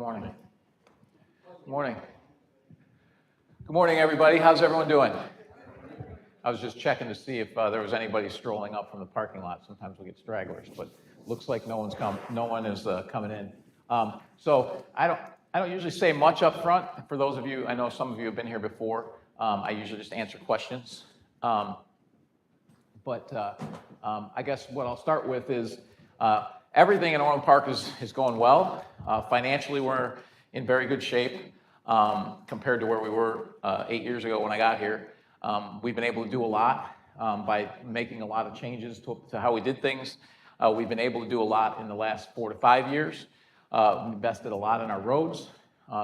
morning. Good morning. Good morning, everybody. How's everyone doing? I was just checking to see if there was anybody strolling up from the parking lot. Sometimes we get stragglers, but looks like no one is coming in. So I don't usually say much up front. For those of you, I know some of you have been here before. I usually just answer questions. I guess what I'll start with is everything in Orland Park is going well. Financially, we're in very good shape compared to where we were 8 years ago when I got here. We've been able to do a lot by making a lot of changes to how we did things. We've been able to do a lot in the last 4 to 5 years. We invested a lot in our roads.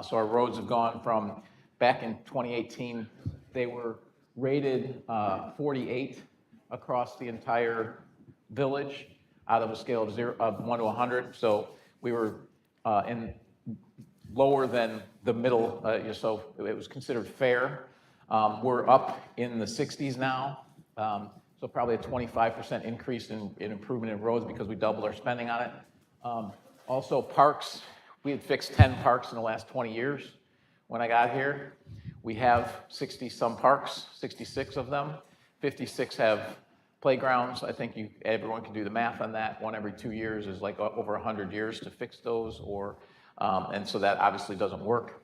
So our roads have gone from, back in 2018, they were rated 48 across the entire village out of a scale of 1 to 100. So we were in lower than the middle, so it was considered fair. We're up in the 60s now, so probably a 25% increase in improvement in roads because we doubled our spending on it. Also parks, we had fixed 10 parks in the last 20 years. When I got here, we have 60-some parks, 66 of them. 56 have playgrounds. I think everyone can do the math on that. One every 2 years is like over 100 years to fix those, and so that obviously doesn't work.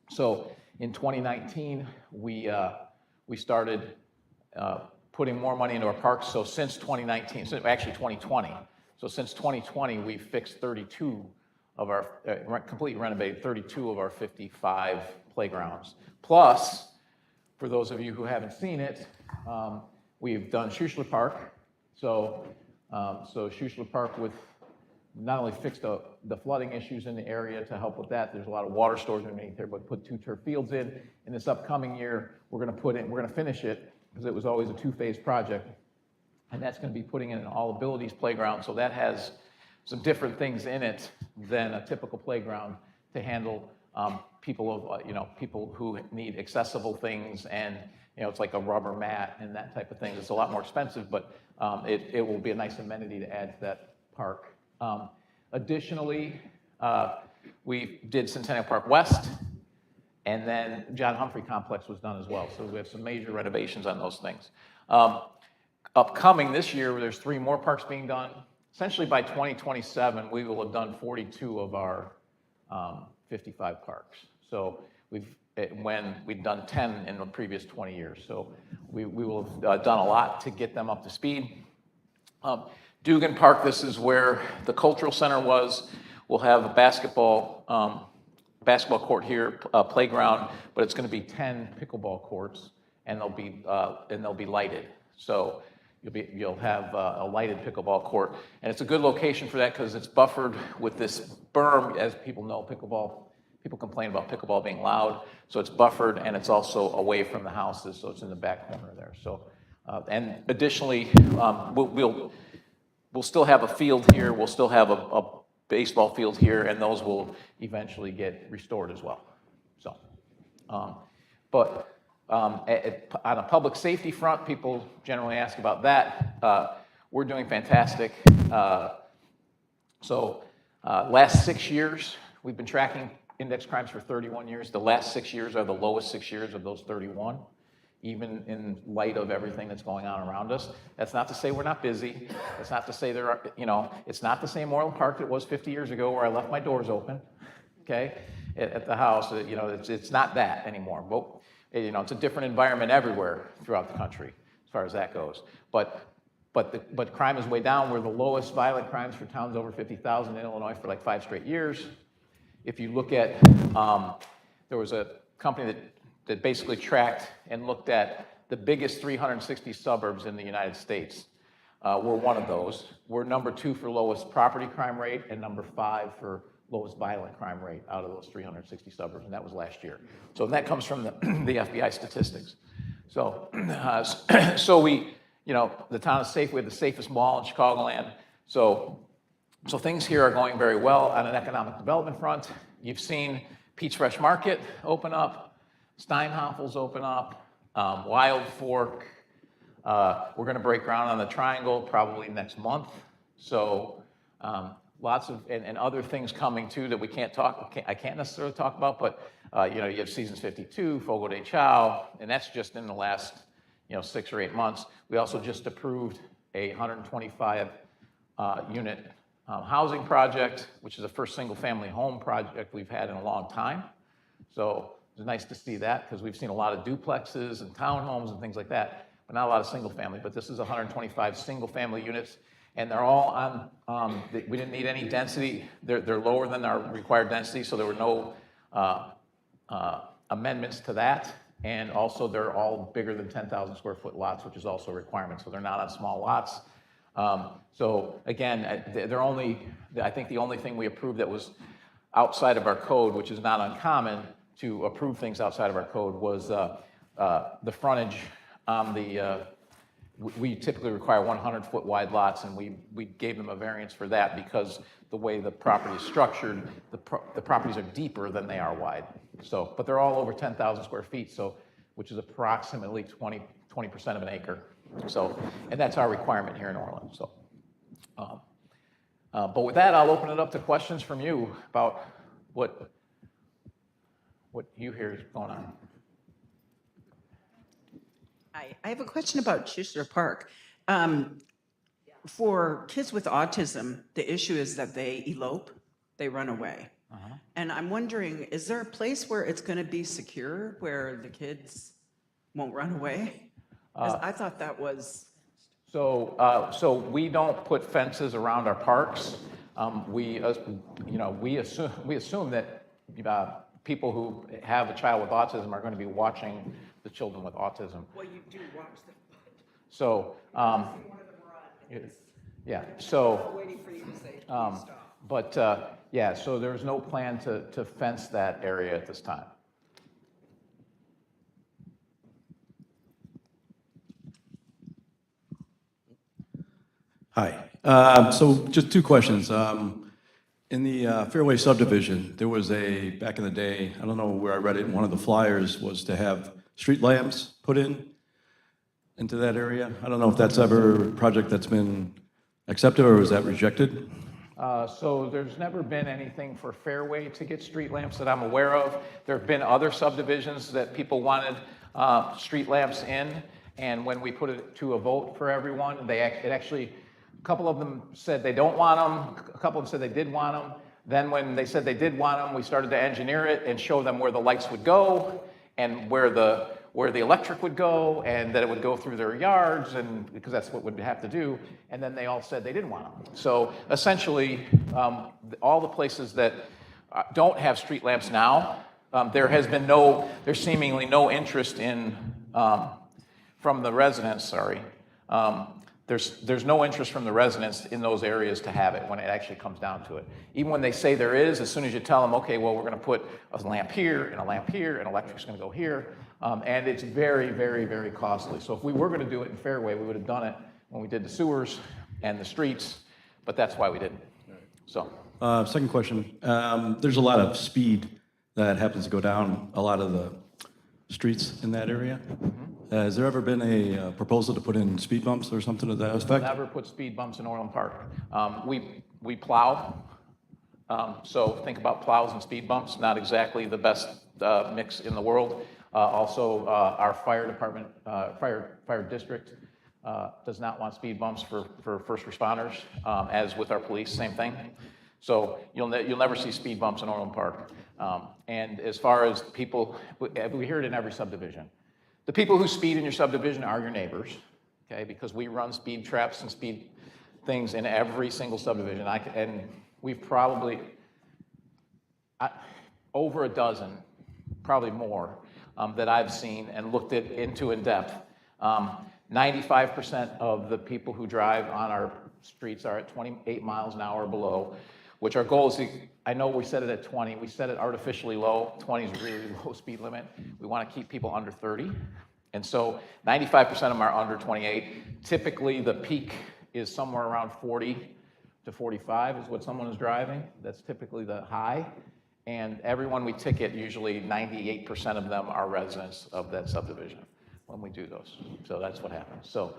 So in 2019, we started putting more money into our parks. So since 2019, actually 2020. So since 2020, we've fixed 32 of our, completely renovated 32 of our 55 playgrounds. Plus, for those of you who haven't seen it, we've done Schuessler Park. So Schuessler Park with not only fixed the flooding issues in the area to help with that. There's a lot of water stores underneath there, but put 2 turf fields in. In this upcoming year, we're going to finish it because it was always a 2-phase project, and that's going to be putting in an all abilities playground. So that has some different things in it than a typical playground to handle people who need accessible things, and it's like a rubber mat and that type of thing. It's a lot more expensive, but it will be a nice amenity to add to that park. Additionally, we did Centennial Park West, and then John Humphrey Complex was done as well. So we have some major renovations on those things. Upcoming this year, there's 3 more parks being done. Essentially by 2027, we will have done 42 of our 55 parks. So when we've done 10 in the previous 20 years. So we will have done a lot to get them up to speed. Dugan Park, this is where the cultural center was. We'll have a basketball court here, playground, but it's going to be 10 pickleball courts, and they'll be lighted. So you'll have a lighted pickleball court, and it's a good location for that because it's buffered with this berm. As people know, people complain about pickleball being loud, so it's buffered, and it's also away from the houses, so it's in the back corner there. So, and additionally, we'll still have a field here. We'll still have a baseball field here, and those will eventually get restored as well. So, on a public safety front, people generally ask about that. We're doing fantastic. Last 6 years, we've been tracking index crimes for 31 years. The last 6 years are the lowest 6 years of those 31. Even in light of everything that's going on around us. That's not to say we're not busy. That's not to say it's not the same Orland Park that was 50 years ago where I left my doors open, okay, at the house. It's not that anymore. But, it's a different environment everywhere throughout the country as far as that goes. But crime is way down. We're the lowest violent crimes for towns over 50,000 in Illinois for like 5 straight years. If you look at, there was a company that basically tracked and looked at the biggest 360 suburbs in the United States. We're one of those. We're number 2 for lowest property crime rate and number 5 for lowest violent crime rate out of those 360 suburbs, and that was last year. So that comes from the FBI statistics. So, the town is safe. We have the safest mall in Chicagoland. So things here are going very well on an economic development front. You've seen Pete's Fresh Market open up. Steinhoffel's open up, Wild Fork. We're going to break ground on the Triangle probably next month. So lots of, and other things coming too that we I can't necessarily talk about, but you know, you have Seasons 52, Fogo de Chao, and that's just in the last, you know, 6 or 8 months. We also just approved a 125 unit housing project, which is the first single-family home project we've had in a long time. So it's nice to see that because we've seen a lot of duplexes and townhomes and things like that, but not a lot of single-family. But this is 125 single-family units, and they're all on. We didn't need any density. They're lower than our required density, so there were no amendments to that. And also, they're all bigger than 10,000 square foot lots, which is also a requirement. So they're not on small lots. So again, they're only, I think the only thing we approved that was outside of our code, which is not uncommon to approve things outside of our code, was the frontage on the, we typically require 100-foot wide lots, and we gave them a variance for that because the way the property is structured, the properties are deeper than they are wide. So, but they're all over 10,000 square feet, so, which is approximately 20% of an acre. So, and that's our requirement here in Orland. So, but with that, I'll open it up to questions from you about what you hear is going on. I have a question about Schuster Park. For kids with autism, the issue is that they elope, they run away. And I'm wondering, is there a place where it's going to be secure, where the kids won't run away? 'Cause I thought that was... So we don't put fences around our parks. We assume that people who have a child with autism are going to be watching the children with autism. Well, you do watch them. So, yeah, so, Waiting for you to say, please stop. but, yeah, so there's no plan to fence that area at this time. Hi. So just 2 questions. In the Fairway subdivision, there was back in the day, I don't know where I read it, one of the flyers was to have street lamps put into that area. I don't know if that's ever a project that's been accepted or was that rejected? So there's never been anything for Fairway to get street lamps that I'm aware of. There have been other subdivisions that people wanted street lamps in, and when we put it to a vote for everyone, a couple of them said they don't want them, a couple of them said they did want them. Then when they said they did want them, we started to engineer it and show them where the lights would go and where the electric would go, and that it would go through their yards, and because that's what we'd have to do. And then they all said they didn't want them. So essentially, all the places that don't have street lamps now, there's seemingly no interest in, from the residents, sorry. There's no interest from the residents in those areas to have it when it actually comes down to it. Even when they say there is, as soon as you tell them, okay, well, we're going to put a lamp here and a lamp here and electric's going to go here, and it's very, very, very costly. So if we were going to do it in Fairway, we would have done it when we did the sewers and the streets, but that's why we didn't. So. Second question. There's a lot of speed that happens to go down a lot of the streets in that area. Has there ever been a proposal to put in speed bumps or something to that effect? Never put speed bumps in Orland Park. We plow, so think about plows and speed bumps, not exactly the best mix in the world. Also, our fire department, fire district does not want speed bumps for first responders, as with our police, same thing. So you'll never see speed bumps in Orland Park. And as far as people, we hear it in every subdivision. The people who speed in your subdivision are your neighbors, okay? Because we run speed traps and speed things in every single subdivision. And we've probably, over a dozen, probably more, that I've seen and looked into in depth. 95% of the people who drive on our streets are at 28 miles an hour or below, which our goal is I know we set it at 20. We set it artificially low. 20 is really low speed limit. We want to keep people under 30. And so 95% of them are under 28. Typically, the peak is somewhere around 40 to 45 is what someone is driving. That's typically the high. And everyone we ticket, usually 98% of them are residents of that subdivision when we do those. So that's what happens. So,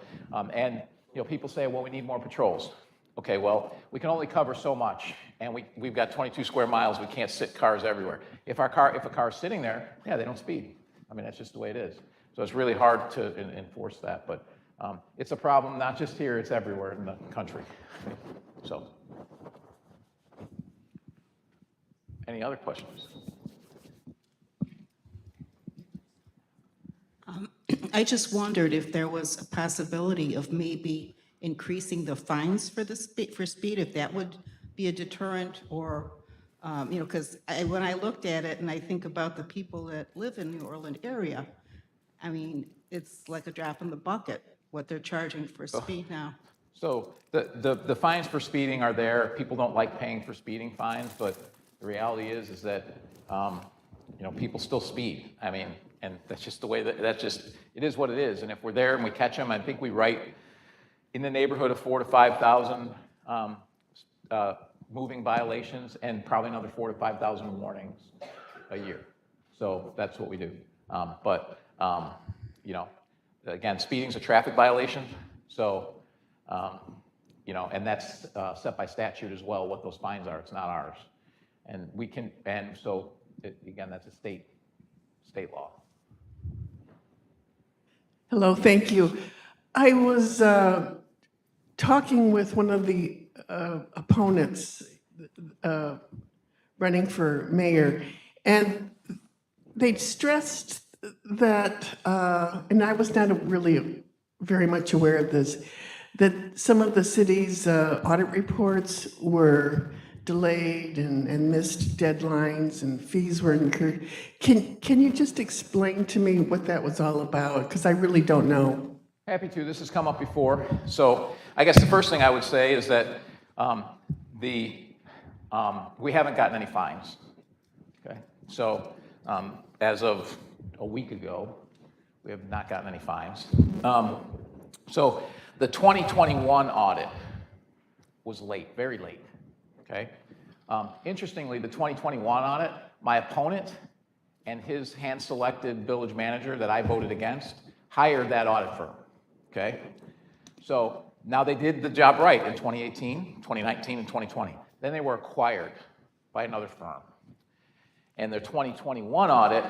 and people say, well, we need more patrols. Okay, well, we can only cover so much, and we've got 22 square miles, we can't sit cars everywhere. If a car's sitting there, yeah, they don't speed. I mean, that's just the way it is. So it's really hard to enforce that, but it's a problem not just here, it's everywhere in the country. So, any other questions? I just wondered if there was a possibility of maybe increasing the fines for for speed, if that would be a deterrent, or, you know, because when I looked at it and I think about the people that live in the Orland area, I mean, it's like a drop in the bucket, what they're charging for speed now. So the fines for speeding are there. People don't like paying for speeding fines, but the reality is that, you know, people still speed. I mean, and that's just the way that's just, it is what it is. And if we're there and we catch them, I think we write in the neighborhood of 4,000 to 5,000 moving violations, and probably another 4,000 to 5,000 warnings a year. So that's what we do. You know, again, speeding's a traffic violation. So, you know, and that's set by statute as well, what those fines are. It's not ours. And we can, and so, again, that's a state law. Hello, thank you. I was talking with one of the opponents running for mayor, and they stressed that, and I was not really very much aware of this, that some of the city's audit reports were delayed and missed deadlines and fees were incurred. Can you just explain to me what that was all about? Because I really don't know. Happy to. This has come up before. So I guess the first thing I would say is that we haven't gotten any fines. Okay. So as of a week ago, we have not gotten any fines. So the 2021 audit was late, very late. Okay. Interestingly, the 2021 audit, my opponent and his hand-selected village manager that I voted against hired that audit firm. Okay. So now they did the job right in 2018, 2019, and 2020. Then they were acquired by another firm. And their 2021 audit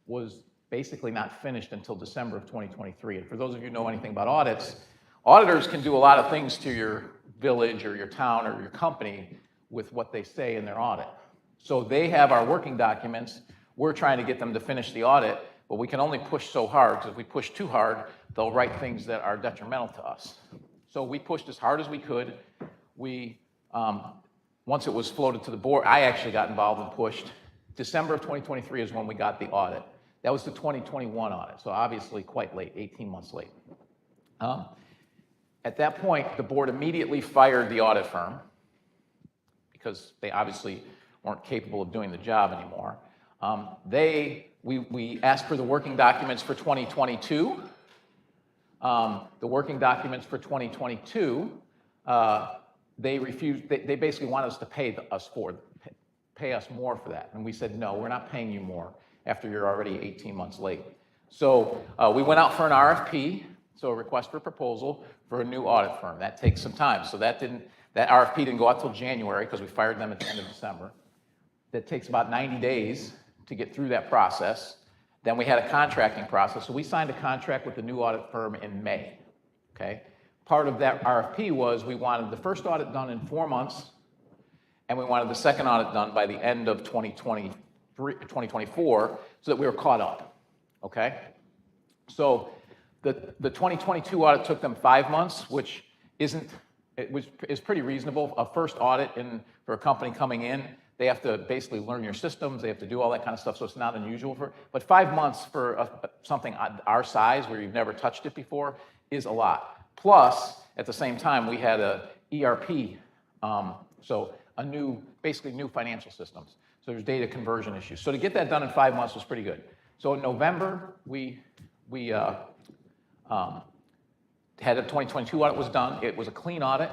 was basically not finished until December of 2023. And for those of you who know anything about audits, auditors can do a lot of things to your village or your town or your company with what they say in their audit. So they have our working documents. We're trying to get them to finish the audit, but we can only push so hard, because if we push too hard, they'll write things that are detrimental to us. So we pushed as hard as we could. We, once it was floated to the board, I actually got involved and pushed. December of 2023 is when we got the audit. That was the 2021 audit, so obviously quite late, 18 months late. At that point, the board immediately fired the audit firm because they obviously weren't capable of doing the job anymore. We asked for the working documents for 2022. The working documents for 2022, they refused. They basically wanted us to pay us more for that, and we said no, we're not paying you more after you're already 18 months late. So we went out for an RFP, so a request for proposal for a new audit firm. That takes some time. So that RFP didn't go out till January because we fired them at the end of December. That takes about 90 days to get through that process. Then we had a contracting process. So we signed a contract with the new audit firm in May, okay? Part of that RFP was we wanted the first audit done in 4 months, and we wanted the second audit done by the end of 2024 so that we were caught up, okay? So the 2022 audit took them 5 months, which is pretty reasonable. A first audit for a company coming in, they have to basically learn your systems, they have to do all that kind of stuff, so it's not unusual but 5 months for something our size where you've never touched it before is a lot. Plus, at the same time, we had a ERP, so basically new financial systems. So there's data conversion issues. So to get that done in 5 months was pretty good. So in November, we had a 2022 audit was done. It was a clean audit,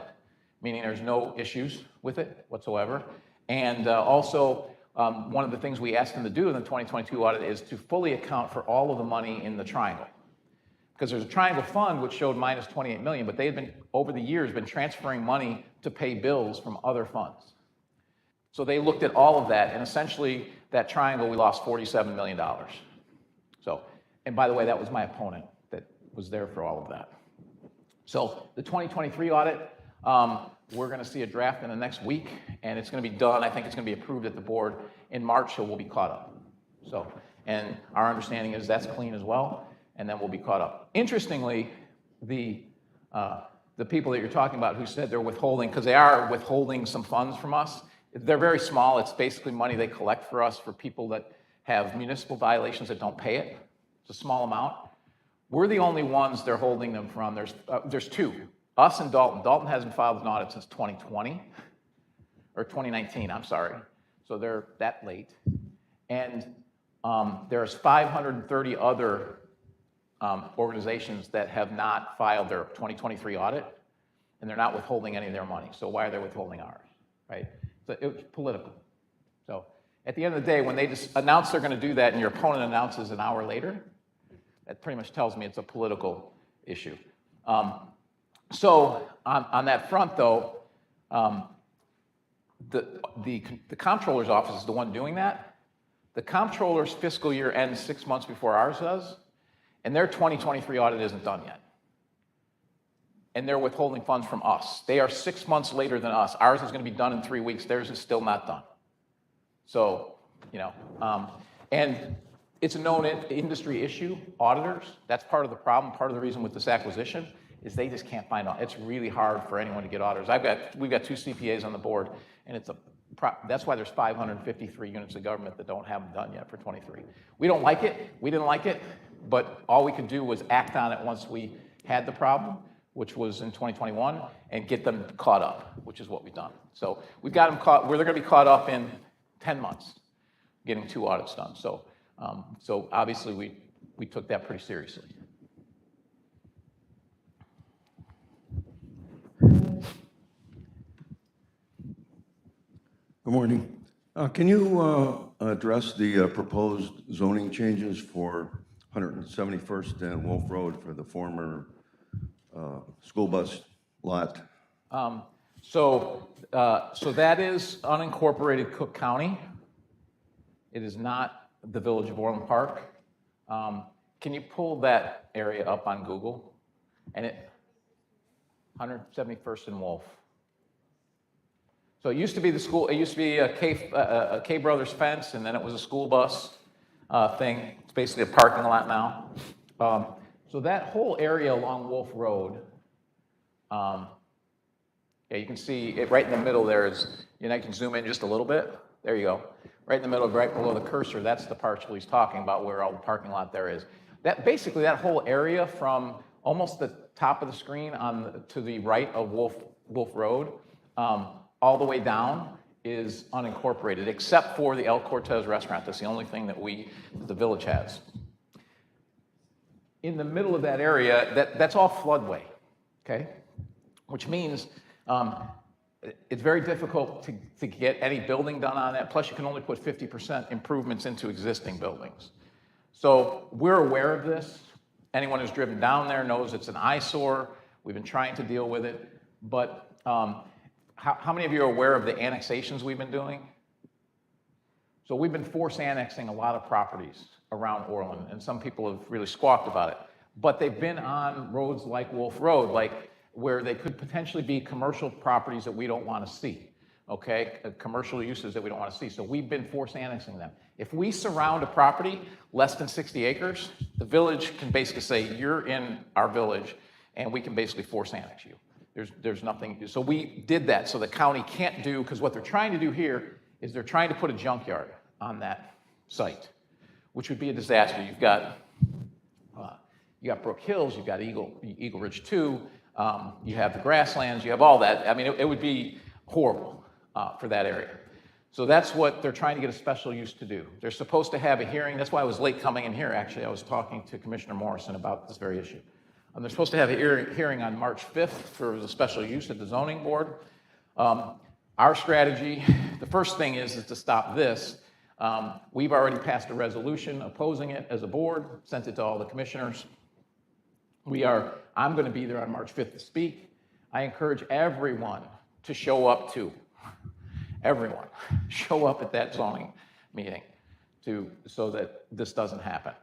meaning there's no issues with it whatsoever. And also, one of the things we asked them to do in the 2022 audit is to fully account for all of the money in the triangle. because there's a triangle fund which showed minus 28 million, but they had been, over the years, been transferring money to pay bills from other funds. So they looked at all of that, and essentially, that triangle, we lost $47 million. So, and by the way, that was my opponent that was there for all of that. So the 2023 audit, we're going to see a draft in the next week, and it's going to be done. I think it's going to be approved at the board in March, so we'll be caught up. So, and our understanding is that's clean as well, and then we'll be caught up. Interestingly, the people that you're talking about who said they're withholding, because they are withholding some funds from us, they're very small. It's basically money they collect for us for people that have municipal violations that don't pay it. It's a small amount. We're the only ones they're holding them from. There's two, us and Dalton. Dalton hasn't filed an audit since 2020, or 2019, I'm sorry. So they're that late. And there's 530 other organizations that have not filed their 2023 audit, and they're not withholding any of their money. So why are they withholding ours, right? So it's political. So at the end of the day, when they just announce they're going to do that and your opponent announces an hour later, that pretty much tells me it's a political issue. So on that front, though, the comptroller's office is the one doing that. The comptroller's fiscal year ends 6 months before ours does, and their 2023 audit isn't done yet. And they're withholding funds from us. They are 6 months later than us. Ours is going to be done in 3 weeks. Theirs is still not done. So, you know, and it's a known industry issue, auditors. That's part of the problem. Part of the reason with this acquisition is they just can't find out. It's really hard for anyone to get auditors. We've got 2 CPAs on the board, and that's why there's 553 units of government that don't have them done yet for 23. We don't like it. We didn't like it, but all we could do was act on it once we had the problem, which was in 2021, and get them caught up, which is what we've done. So we've got them caught, they're gonna be caught up in 10 months, getting 2 audits done. So, so obviously we took that pretty seriously. Good morning. Can you address the proposed zoning changes for 171st and Wolf Road for the former school bus lot? So that is unincorporated Cook County. It is not the Village of Orland Park. Can you pull that area up on Google? And 171st and Wolf. So it used to be the school, it used to be a K Brothers fence, and then it was a school bus thing. It's basically a parking lot now. So that whole area along Wolf Road, yeah, you can see it right in the middle there is, you know, I can zoom in just a little bit. There you go. Right in the middle, right below the cursor, that's the parcel he's talking about where all the parking lot there is. That basically, that whole area from almost the top of the screen to the right of Wolf Road, all the way down is unincorporated, except for the El Cortez restaurant. That's the only thing that the village has. In the middle of that area, that's all floodway, okay? Which means it's very difficult to get any building done on that. Plus, you can only put 50% improvements into existing buildings. So we're aware of this. Anyone who's driven down there knows it's an eyesore. We've been trying to deal with it. But how many of you are aware of the annexations we've been doing? So we've been force annexing a lot of properties around Orland, and some people have really squawked about it. But they've been on roads like Wolf Road, like where they could potentially be commercial properties that we don't want to see, okay? Commercial uses that we don't want to see. So we've been force annexing them. If we surround a property less than 60 acres, the village can basically say, you're in our village, and we can basically force annex you. There's nothing, so we did that so the county can't do, because what they're trying to do here is they're trying to put a junkyard on that site, which would be a disaster. You've got Brook Hills, you've got Eagle Ridge 2, you have the grasslands, you have all that. I mean, it would be horrible for that area. So that's what they're trying to get a special use to do. They're supposed to have a hearing. That's why I was late coming in here, actually. I was talking to Commissioner Morrison about this very issue. They're supposed to have a hearing on March 5th for the special use at the zoning board. Our strategy, the first thing is to stop this. We've already passed a resolution opposing it as a board, sent it to all the commissioners. I'm going to be there on March 5th to speak. I encourage everyone to show up too. Everyone, show up at that zoning meeting so that this doesn't happen.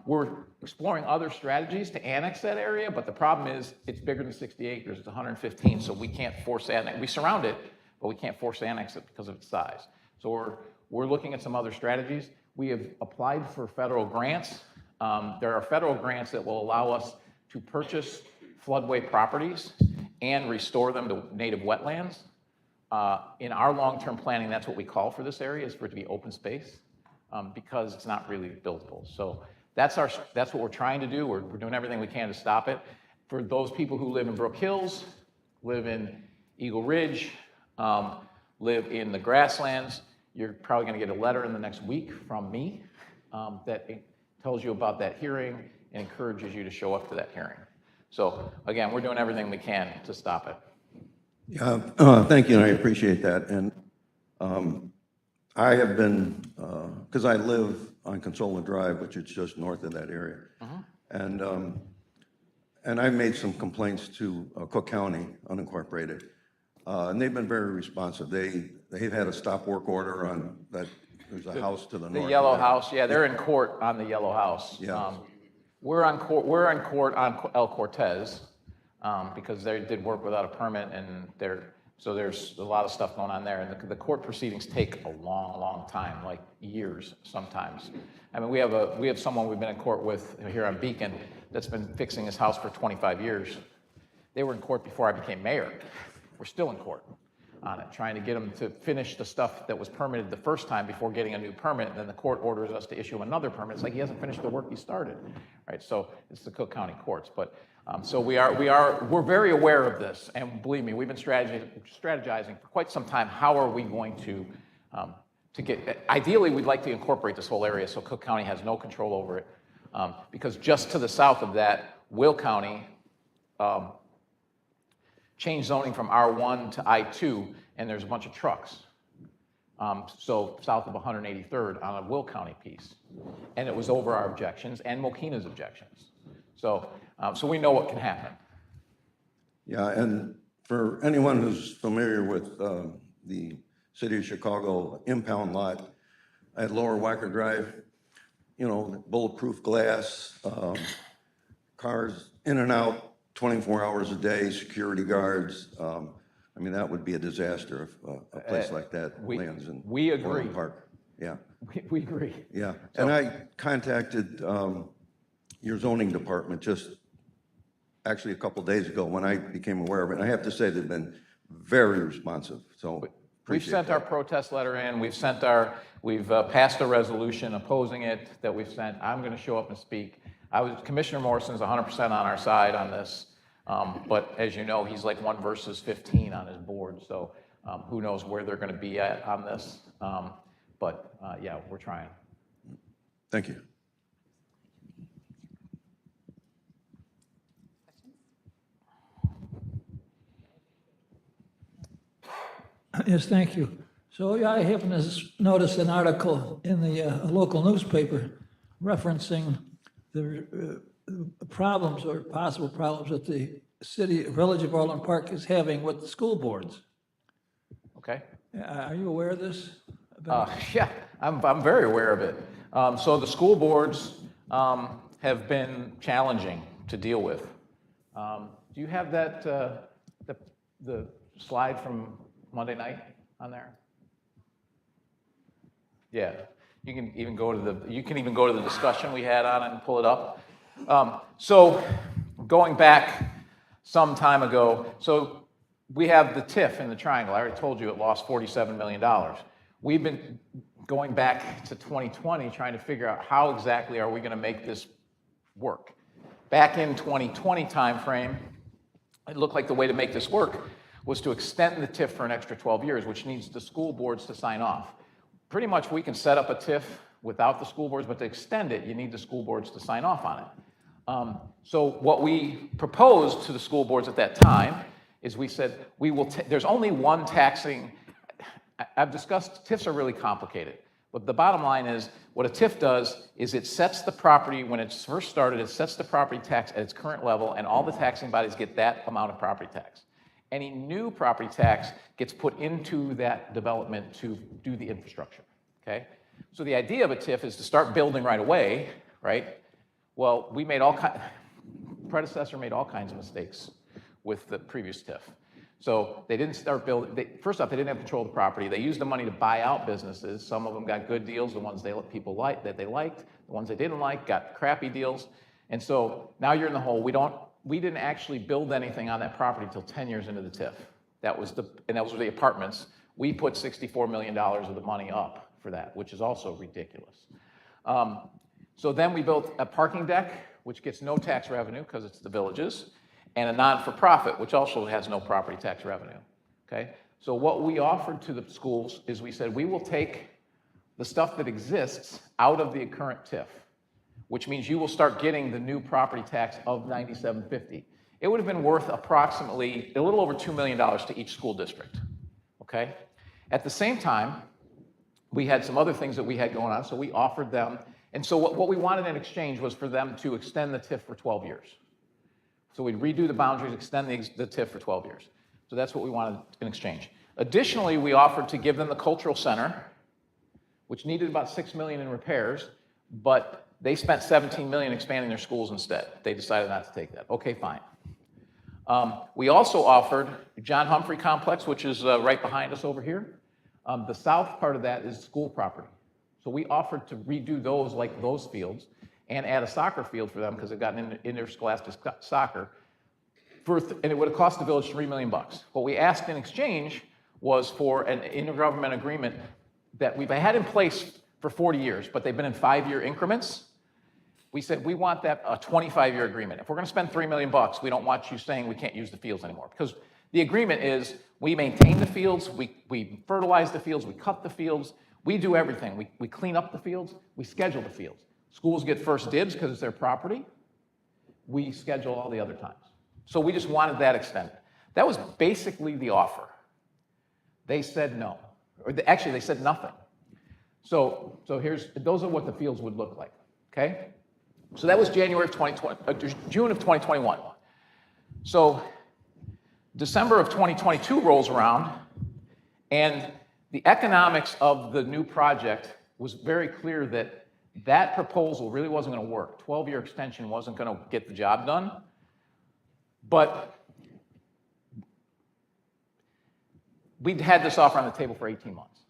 We're exploring other strategies to annex that area, but the problem is it's bigger than 60 acres, it's 115, so we can't force annex. We surround it, but we can't force annex it because of its size. So we're looking at some other strategies. We have applied for federal grants. There are federal grants that will allow us to purchase floodway properties and restore them to native wetlands. In our long-term planning, that's what we call for this area, is for it to be open space, because it's not really buildable. So that's what we're trying to do. We're doing everything we can to stop it. For those people who live in Brook Hills, live in Eagle Ridge, live in the grasslands, you're probably going to get a letter in the next week from me that tells you about that hearing and encourages you to show up to that hearing. So again, we're doing everything we can to stop it. Yeah, thank you, and I appreciate that. And I have been, because I live on Consola Drive, which is just north of that area, and I've made some complaints to Cook County, unincorporated, and they've been very responsive. They've had a stop work order on that. There's a house to the north. The yellow house, yeah, they're in court on the yellow house. Yeah. We're in court on El Cortez, because they did work without a permit, and so there's a lot of stuff going on there, and the court proceedings take a long, long time, like years sometimes. I mean, we have someone we've been in court with here on Beacon that's been fixing his house for 25 years. They were in court before I became mayor. We're still in court on it, trying to get them to finish the stuff that was permitted the first time before getting a new permit, and then the court orders us to issue him another permit. It's like he hasn't finished the work he started, right? So it's the Cook County courts, but so we're very aware of this, and believe me, we've been strategizing for quite some time. How are we going to get? Ideally, we'd like to incorporate this whole area so Cook County has no control over it, because just to the south of that, Will County changed zoning from R1 to I2, and there's a bunch of trucks. So south of 183rd on a Will County piece, and it was over our objections and Mokina's objections. So we know what can happen. Yeah, and for anyone who's familiar with the City of Chicago impound lot at Lower Wacker Drive, you know, bulletproof glass, cars in and out 24 hours a day, security guards. I mean, that would be a disaster if a place like that lands in we agree. Orland Park. Yeah, We agree. yeah. And I contacted your zoning department just actually a couple days ago when I became aware of it. And I have to say they've been very responsive, so We've appreciate sent our that. protest letter in, we've passed a resolution opposing it that we've sent. I'm going to show up and speak. Commissioner Morrison's 100% on our side on this, but as you know, he's like 1 versus 15 on his board, so who knows where they're going to be at on this. But yeah, we're trying. Thank you. Yes, thank you. So yeah, I happen to notice an article in the local newspaper referencing the problems or possible problems that the village of Orland Park is having with the school boards. Okay? Are you aware of this? Yeah, I'm very aware of it. So the school boards have been challenging to deal with. Do you have that, the slide from Monday night on there? Yeah, you can even go to the discussion we had on it and pull it up. So going back some time ago, so we have the TIF in the triangle. I already told you it lost $47 million. We've been going back to 2020 trying to figure out how exactly are we going to make this work. Back in 2020 timeframe, it looked like the way to make this work was to extend the TIF for an extra 12 years, which needs the school boards to sign off. Pretty much we can set up a TIF without the school boards, but to extend it, you need the school boards to sign off on it. So what we proposed to the school boards at that time is we said, there's only one taxing. I've discussed, TIFs are really complicated, But the bottom line is, what a TIF does is it sets the property, when it's first started, it sets the property tax at its current level, and all the taxing bodies get that amount of property tax. Any new property tax gets put into that development to do the infrastructure, okay? So the idea of a TIF is to start building right away, right? Well, predecessor made all kinds of mistakes with the previous TIF. So they didn't start building, first off, they didn't have control of the property. They used the money to buy out businesses. Some of them got good deals, the ones people liked, that they liked. The ones they didn't like got crappy deals. And so now you're in the hole. We didn't actually build anything on that property until 10 years into the TIF. That was the apartments. We put $64 million of the money up for that, which is also ridiculous. So then we built a parking deck, which gets no tax revenue because it's the villages, and a non-for-profit, which also has no property tax revenue, okay? So what we offered to the schools is we said, we will take the stuff that exists out of the current TIF, which means you will start getting the new property tax of $97.50. It would have been worth approximately a little over $2 million to each school district, okay? At the same time, we had some other things that we had going on, so we offered them, and so what we wanted in exchange was for them to extend the TIF for 12 years. So we'd redo the boundaries, extend the TIF for 12 years. So that's what we wanted in exchange. Additionally, we offered to give them the cultural center, which needed about $6 million in repairs, but they spent $17 million expanding their schools instead. They decided not to take that. Okay, fine. We also offered John Humphrey Complex, which is right behind us over here. The south part of that is school property. So we offered to redo those like those fields and add a soccer field for them because they've gotten interscholastic soccer. And it would have cost the village $3 million. What we asked in exchange was for an intergovernmental agreement that we've had in place for 40 years, but they've been in 5-year increments. We said, we want that a 25-year agreement. If we're gonna spend $3 million, we don't want you saying we can't use the fields anymore. Because the agreement is, we maintain the fields, we fertilize the fields, we cut the fields, we do everything. We clean up the fields, we schedule the fields. Schools get first dibs because it's their property. We schedule all the other times. So we just wanted that extended. That was basically the offer. They said no. Actually, they said nothing. So those are what the fields would look like, okay? So that was June of 2021. So December of 2022 rolls around, and the economics of the new project was very clear that that proposal really wasn't going to work. 12-year extension wasn't going to get the job done. But we'd had this offer on the table for 18 months.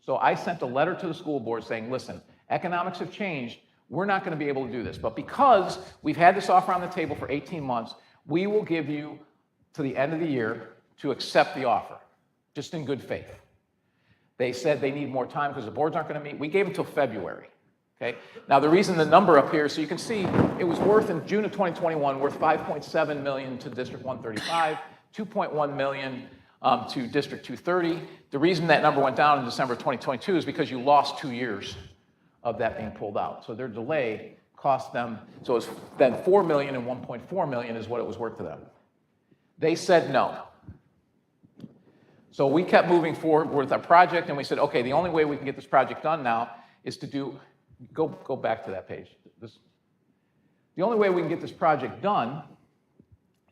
So I sent a letter to the school board saying, listen, economics have changed. We're not going to be able to do this. But because we've had this offer on the table for 18 months, we will give you to the end of the year to accept the offer, just in good faith. They said they need more time because the boards aren't going to meet. We gave them until February. Okay? Now, the reason the number up here, so you can see it was worth, in June of 2021, worth $5.7 million to District 135, $2.1 million to District 230. The reason that number went down in December of 2022 is because you lost 2 years of that being pulled out. So their delay cost them, so it's then $4 million and $1.4 million is what it was worth to them. They said no. So we kept moving forward with our project, and we said, okay, the only way we can get this project done now is to do, go back to that page. The only way we can get this project done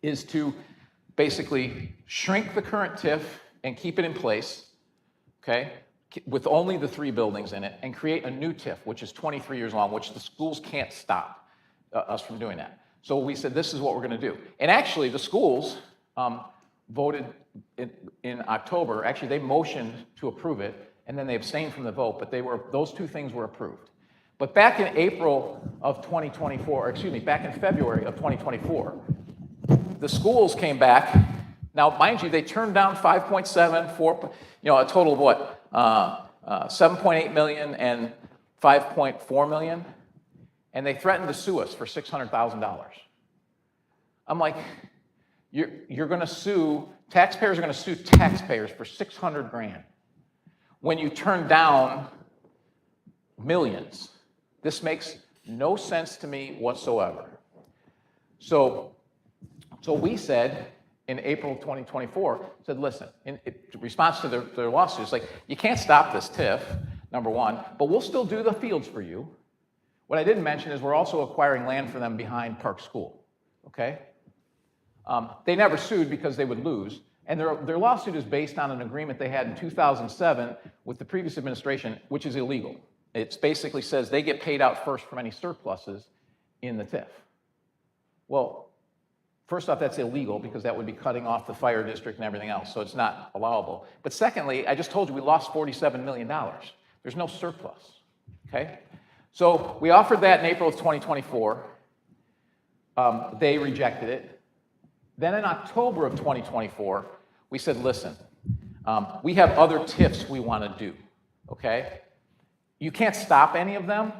is to basically shrink the current TIF and keep it in place, okay, with only the 3 buildings in it, and create a new TIF, which is 23 years long, which the schools can't stop us from doing that. So we said, this is what we're going to do. And actually, the schools voted in October. Actually, they motioned to approve it, and then they abstained from the vote, but those 2 things were approved. But back in April of 2024, or excuse me, back in February of 2024, the schools came back. Now, mind you, they turned down 5.7, 4, a total of what? 7.8 million and 5.4 million, and they threatened to sue us for $600,000. I'm like, you're going to sue, taxpayers are going to sue taxpayers for $600,000 when you turn down millions. This makes no sense to me whatsoever. So we said in April 2024, said, listen, in response to their lawsuits, like, you can't stop this TIF. number one, but we'll still do the fields for you. What I didn't mention is we're also acquiring land for them behind Park School, okay? They never sued because they would lose, and their lawsuit is based on an agreement they had in 2007 with the previous administration, which is illegal. It basically says they get paid out first from any surpluses in the TIF. Well, first off, that's illegal because that would be cutting off the fire district and everything else, so it's not allowable. But secondly, I just told you we lost $47 million. There's no surplus, okay? So we offered that in April of 2024. They rejected it. Then in October of 2024, we said, listen, we have other TIFs we want to do, okay? You can't stop any of them,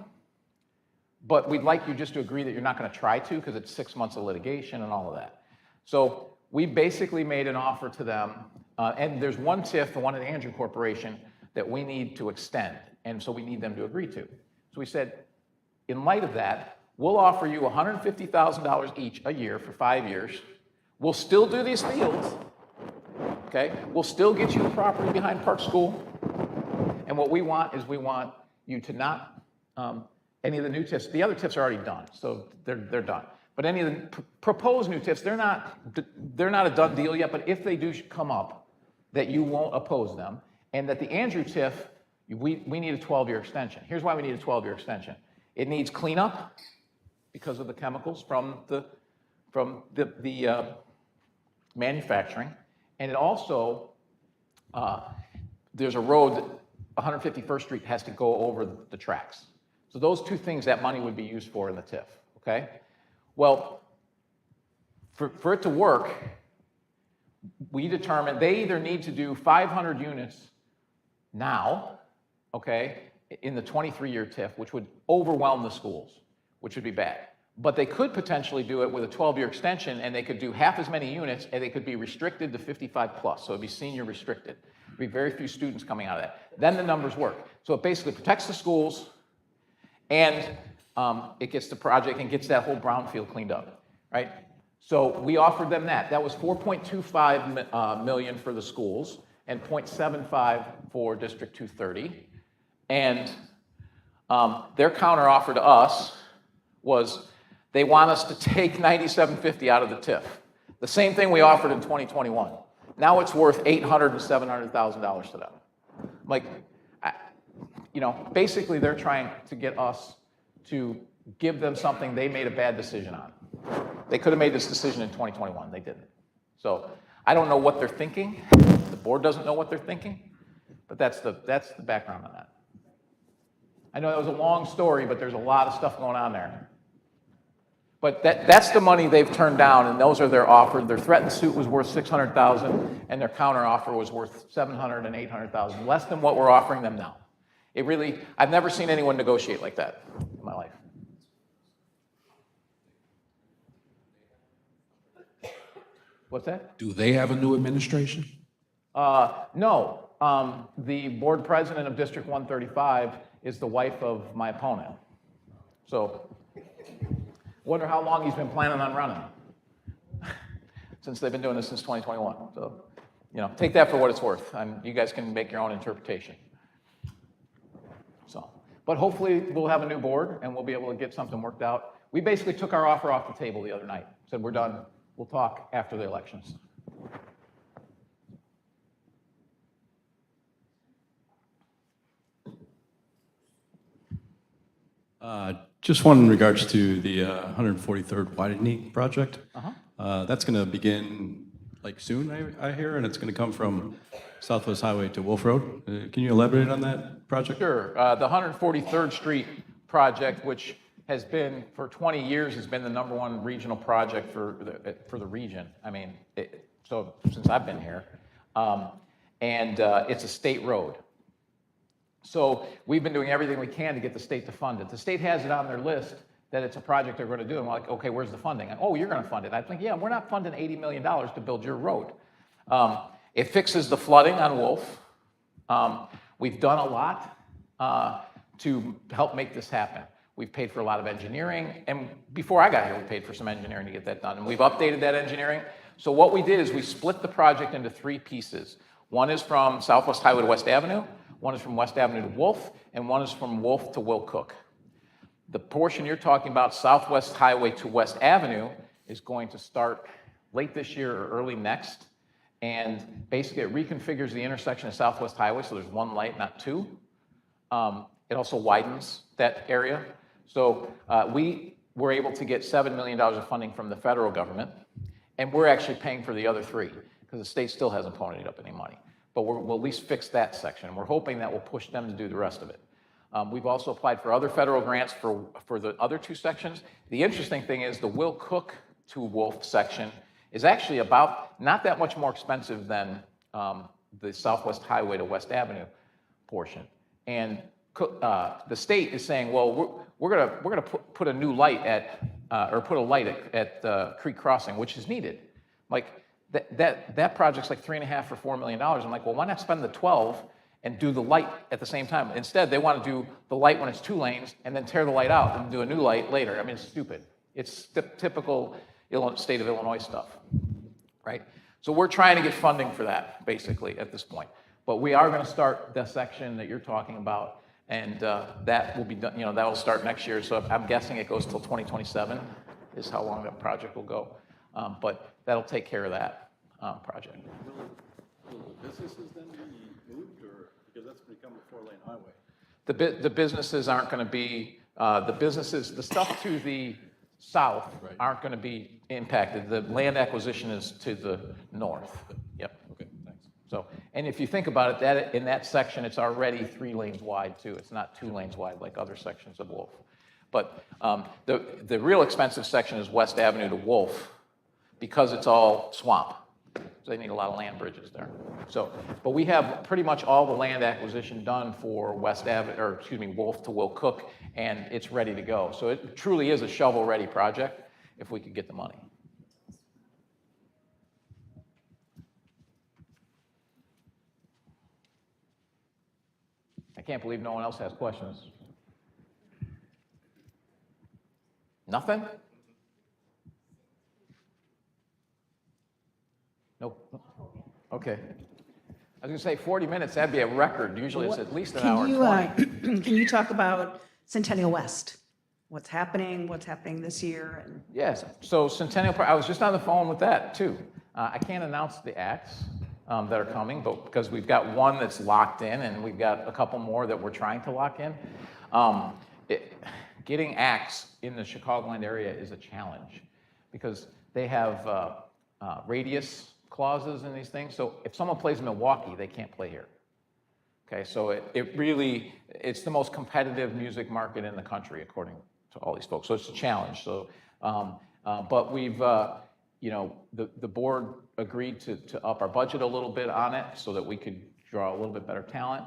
but we'd like you just to agree that you're not going to try to because it's 6 months of litigation and all of that. So we basically made an offer to them, and there's one TIF, the one at Andrew Corporation, that we need to extend, and so we need them to agree to. So we said, in light of that, we'll offer you $150,000 each a year for 5 years. We'll still do these fields, okay? We'll still get you the property behind Park School. And what we want is we want you to not, any of the new TIFs, the other TIFs are already done, so they're done. But any of the proposed new TIFs, they're not a done deal yet, but if they do come up, that you won't oppose them, and that the Andrew TIF, we need a 12-year extension. Here's why we need a 12-year extension. It needs cleanup because of the chemicals from the manufacturing, and it also, there's a road, 151st Street has to go over the tracks. So those two things that money would be used for in the TIF, okay? Well, for it to work, we determined they either need to do 500 units now, okay, in the 23-year TIF, which would overwhelm the schools, which would be bad. But they could potentially do it with a 12-year extension, and they could do half as many units, and they could be restricted to 55 plus, so it'd be senior restricted. There'd be very few students coming out of that. Then the numbers work. So it basically protects the schools, and it gets the project and gets that whole brownfield cleaned up, right? So we offered them that. That was $4.25 million for the schools and $0.75 for District 230. And their counteroffer to us was they want us to take 9750 out of the TIF. The same thing we offered in 2021. Now it's worth $800,000 and $700,000 to them. Like, basically they're trying to get us to give them something they made a bad decision on. They could have made this decision in 2021, they didn't. So I don't know what they're thinking. The board doesn't know what they're thinking, but that's the background on that. I know that was a long story, but there's a lot of stuff going on there. But that's the money they've turned down, and those are their offer. Their threatened suit was worth $600,000, and their counteroffer was worth $700,000 and $800,000, less than what we're offering them now. I've never seen anyone negotiate like that in my life. What's that? Do they have a new administration? No. The board president of District 135 is the wife of my opponent. So, wonder how long he's been planning on running. Since they've been doing this since 2021. So, take that for what it's worth. You guys can make your own interpretation. So, but hopefully we'll have a new board and we'll be able to get something worked out. We basically took our offer off the table the other night. Said we're done. We'll talk after the elections. Just one in regards to the 143rd widening project. That's going to begin like soon, I hear, and it's going to come from Southwest Highway to Wolf Road. Can you elaborate on that project? Sure. The 143rd Street project, which has been for 20 years, has been the #1 regional project for the region. I mean, so since I've been here, and it's a state road. So we've been doing everything we can to get the state to fund it. The state has it on their list that it's a project they're going to do. And we're like, okay, where's the funding? Oh, you're going to fund it. I think, yeah, we're not funding $80 million to build your road. It fixes the flooding on Wolf. We've done a lot to help make this happen. We've paid for a lot of engineering. And before I got here, we paid for some engineering to get that done. And we've updated that engineering. So what we did is we split the project into 3 pieces. One is from Southwest Highway to West Avenue. One is from West Avenue to Wolf, and one is from Wolf to Will Cook. The portion you're talking about, Southwest Highway to West Avenue, is going to start late this year or early next. And basically, it reconfigures the intersection of Southwest Highway, so there's one light, not two. It also widens that area. So we were able to get $7 million of funding from the federal government, and we're actually paying for the other 3, because the state still hasn't ponied up any money. But we'll at least fix that section. We're hoping that will push them to do the rest of it. We've also applied for other federal grants for the other 2 sections. The interesting thing is the Will Cook to Wolf section is actually about not that much more expensive than the Southwest Highway to West Avenue portion. And the state is saying, well, we're gonna put a new light or put a light at Creek Crossing, which is needed. Like that project's like $3.5 or $4 million. I'm like, well, why not spend the 12 and do the light at the same time? Instead, they want to do the light when it's 2 lanes and then tear the light out and do a new light later. I mean, it's stupid. It's typical state of Illinois stuff, right? So we're trying to get funding for that, basically, at this point. But we are going to start the section that you're talking about, and that will be done, that will start next year. So I'm guessing it goes till 2027 is how long that project will go. But that'll take care of that project. Will the businesses then be moved, or, because that's become a 4-lane highway? The businesses aren't going to be, the stuff to the south aren't going to be impacted. The land acquisition is to the north. Yep. Okay, thanks. So, and if you think about it, that in that section, it's already 3 lanes wide too. It's not 2 lanes wide like other sections of Wolf. But the real expensive section is West Avenue to Wolf, because it's all swamp. So they need a lot of land bridges there. So, but we have pretty much all the land acquisition done for Wolf to Will Cook, and it's ready to go. So it truly is a shovel-ready project if we could get the money. I can't believe no one else has questions. Nothing? Nope. Okay. I was gonna say 40 minutes, that'd be a record. Usually it's at least an hour and 20. Can you talk about Centennial West? What's happening this year? And Yes, so Centennial Park, I was just on the phone with that too. I can't announce the acts that are coming, but because we've got one that's locked in and we've got a couple more that we're trying to lock in. Getting acts in the Chicagoland area is a challenge because they have radius clauses in these things. So if someone plays in Milwaukee, they can't play here. Okay, so it's the most competitive music market in the country, according to all these folks. So it's a challenge. So, but we've, the board agreed to up our budget a little bit on it so that we could draw a little bit better talent.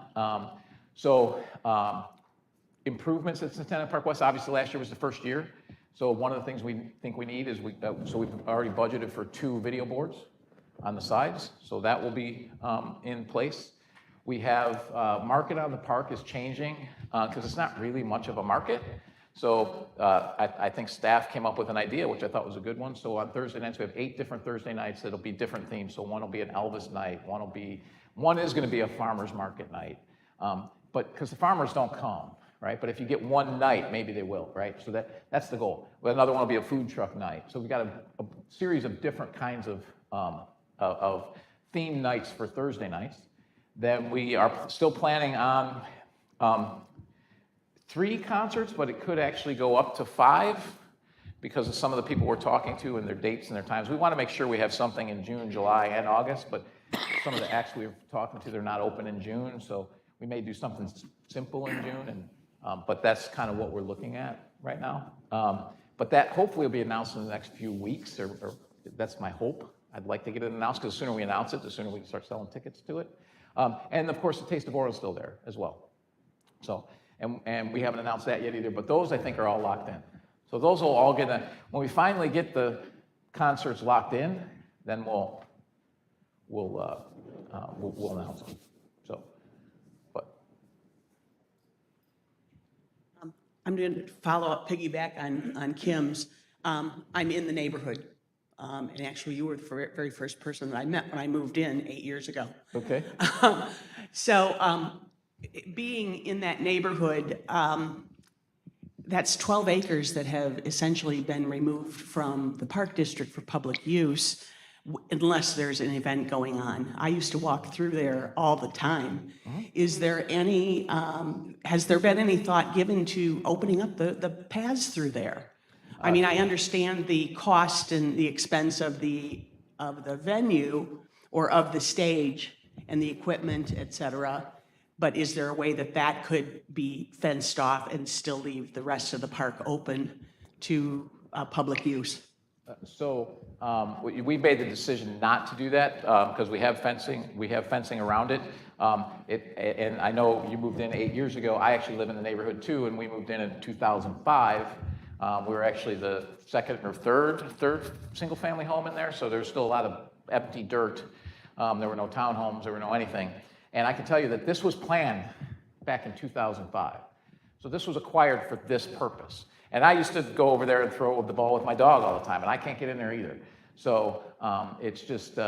Improvements at Centennial Park West, obviously last year was the first year. So one of the things we think we need is so we've already budgeted for 2 video boards on the sides. So that will be in place. We have market on the park is changing because it's not really much of a market. So I think staff came up with an idea, which I thought was a good one. So on Thursday nights, we have 8 different Thursday nights that'll be different themes. So one will be an Elvis night, one is gonna be a farmer's market night. But because the farmers don't come, right? But if you get one night, maybe they will, right? So that's the goal. Another one will be a food truck night. So we've got a series of different kinds of theme nights for Thursday nights. Then we are still planning on 3 concerts, but it could actually go up to 5 because of some of the people we're talking to and their dates and their times. We want to make sure we have something in June, July, and August, but some of the acts we're talking to, they're not open in June, so we may do something simple in June, and but that's kind of what we're looking at right now. But that hopefully will be announced in the next few weeks, or that's my hope. I'd like to get it announced because the sooner we announce it, the sooner we can start selling tickets to it. And of course, the Taste of Oro is still there as well. So, and we haven't announced that yet either, but those I think are all locked in. So those will all when we finally get the concerts locked in, then we'll announce them. So, but. I'm going to follow up, piggyback on Kim's. I'm in the neighborhood. And actually, you were the very first person that I met when I moved in 8 years ago. Okay. being in that neighborhood, that's 12 acres that have essentially been removed from the Park District for public use unless there's an event going on. I used to walk through there all the time. Is there any, has there been any thought given to opening up the paths through there? I mean, I understand the cost and the expense of the venue or of the stage and the equipment, et cetera. But is there a way that that could be fenced off and still leave the rest of the park open to public use? So we made the decision not to do that because we have fencing around it. And I know you moved in 8 years ago. I actually live in the neighborhood too, and we moved in 2005. We were actually the second or third single-family home in there, so there's still a lot of empty dirt. There were no townhomes, there were no anything. And I can tell you that this was planned back in 2005. So this was acquired for this purpose. And I used to go over there and throw the ball with my dog all the time, and I can't get in there either. So it's just,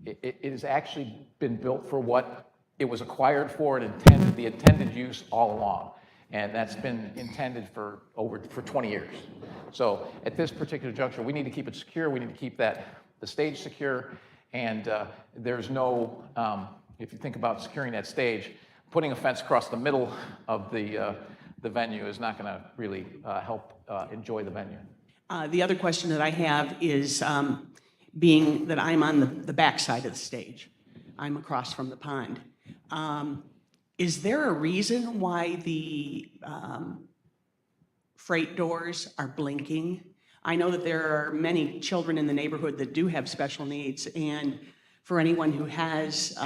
it has actually been built for what it was acquired for and the intended use all along. And that's been intended for 20 years. So at this particular juncture, we need to keep it secure. We need to keep the stage secure. And there's no, if you think about securing that stage, putting a fence across the middle of the venue is not going to really help enjoy the venue. The other question that I have is, being that I'm on the back side of the stage, I'm across from the pond. Is there a reason why the freight doors are blinking? I know that there are many children in the neighborhood that do have special needs, and for anyone who has,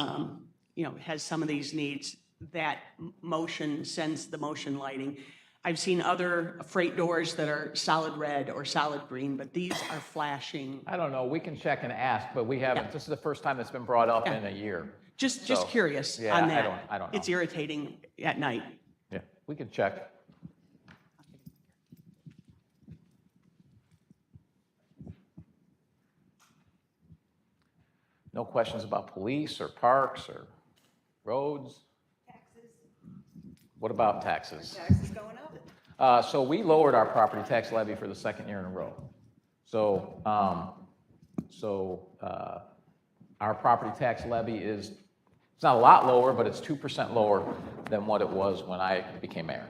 has some of these needs, that motion sends the motion lighting. I've seen other freight doors that are solid red or solid green, but these are flashing. I don't know, we can check and ask, but we haven't, this is the first time that's been brought up in a year. Just So, curious yeah, on I that. don't know. It's irritating at night. Yeah, we can check. No questions about police or parks or roads? Taxes. What about taxes? Taxes going up. So we lowered our property tax levy for the second year in a row. So, our property tax levy is, it's not a lot lower, but it's 2% lower than what it was when I became mayor.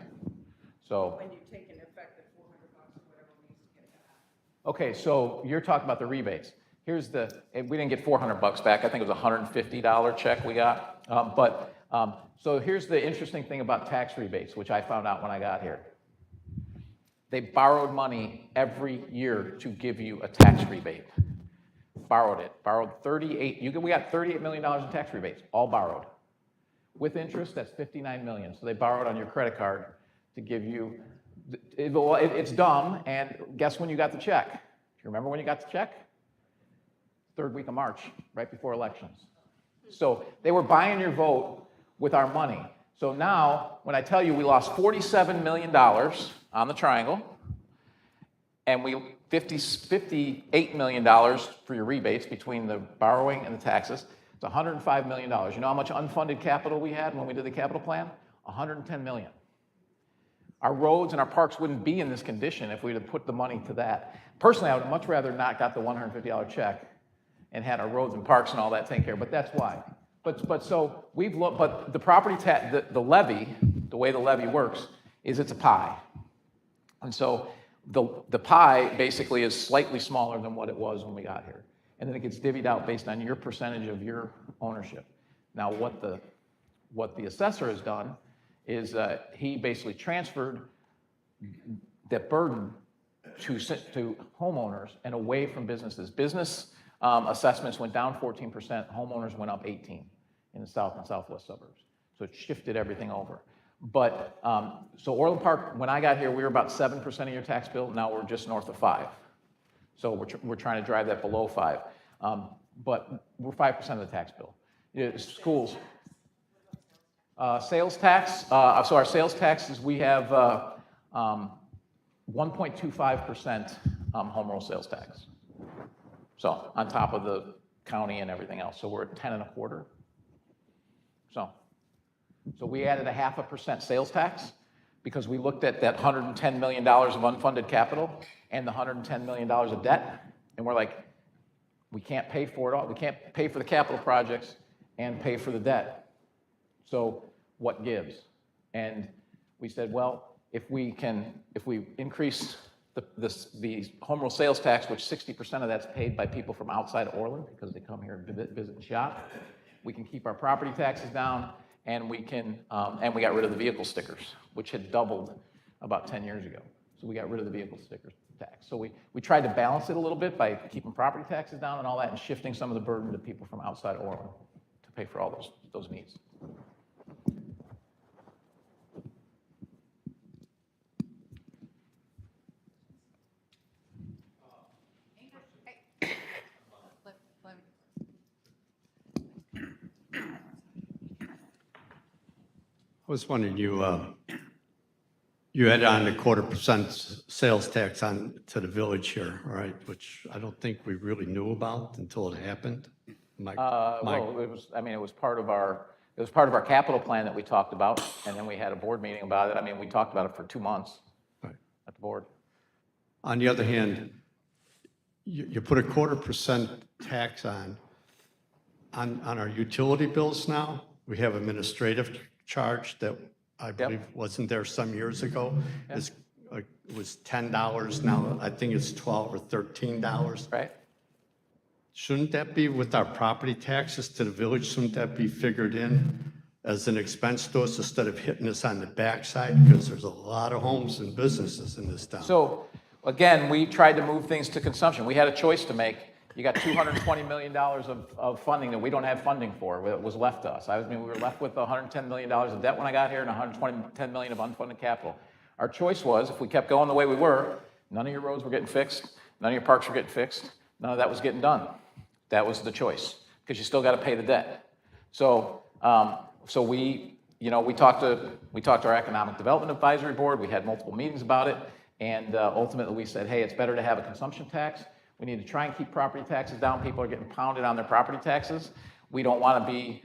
So. When you take an effective $400 or whatever needs to get it out. Okay, so you're talking about the rebates. Here's we didn't get $400 back. I think it was a $150 check we got. So here's the interesting thing about tax rebates, which I found out when I got here. They borrowed money every year to give you a tax rebate. Borrowed 38, we got $38 million in tax rebates, all borrowed. With interest, that's $59 million. So they borrowed on your credit card to give you, it's dumb, and guess when you got the check? Do you remember when you got the check? Third week of March, right before elections. So they were buying your vote with our money. So now, when I tell you we lost $47 million on the triangle, and $58 million for your rebates between the borrowing and the taxes, it's $105 million. You know how much unfunded capital we had when we did the capital plan? $110 million. Our roads and our parks wouldn't be in this condition if we'd have put the money to that. Personally, I would much rather not got the $150 check and had our roads and parks and all that taken care of, but that's why. But so we've looked, but the property tax, the levy, the way the levy works is it's a pie. And so the pie basically is slightly smaller than what it was when we got here. And then it gets divvied out based on your percentage of your ownership. Now what the assessor has done is he basically transferred that burden to homeowners and away from businesses. Business assessments went down 14%, homeowners went up 18% in the south and southwest suburbs. So it shifted everything over. But, so Orland Park, when I got here, we were about 7% of your tax bill. Now we're just north of 5%. So we're trying to drive that below 5%. But we're 5% of the tax bill. Schools. Sales tax, so our sales taxes, we have 1.25% home rule sales tax. So on top of the county and everything else. So we're at 10 1/4. So we added a 0.5% sales tax because we looked at that $110 million of unfunded capital and the $110 million of debt, and we're like, we can't pay for it all. We can't pay for the capital projects and pay for the debt. So what gives? And we said, well, if we increase the home rule sales tax, which 60% of that's paid by people from outside of Orland because they come here and visit and shop, we can keep our property taxes down, and we can, and we got rid of the vehicle stickers, which had doubled about 10 years ago. So we got rid of the vehicle stickers tax. So we tried to balance it a little bit by keeping property taxes down and all that, and shifting some of the burden to people from outside of Orland to pay for all those needs. I was wondering, you added on the 1/4% sales tax on to the village here, all right, which I don't think we really knew about until it happened. Well, it was part of our capital plan that we talked about, and then we had a board meeting about it. I mean, we talked about it for 2 months Right. at the board. On the other hand, you put a 1/4% tax on our utility bills now. We have administrative charge that I believe wasn't there some years ago. It was $10, now I think it's $12 or $13. Right? Shouldn't that be with our property taxes to the village? Shouldn't that be figured in as an expense to us instead of hitting us on the backside? Because there's a lot of homes and businesses in this town. So, again, we tried to move things to consumption. We had a choice to make. You got $220 million of funding that we don't have funding for, that was left to us. We were left with $110 million of debt when I got here and $110 million of unfunded capital. Our choice was, if we kept going the way we were, none of your roads were getting fixed, none of your parks were getting fixed, none of that was getting done. That was the choice, because you still got to pay the debt. So, we talked to our Economic Development Advisory Board. We had multiple meetings about it, and ultimately we said, hey, it's better to have a consumption tax. We need to try and keep property taxes down. People are getting pounded on their property taxes. We don't want to be,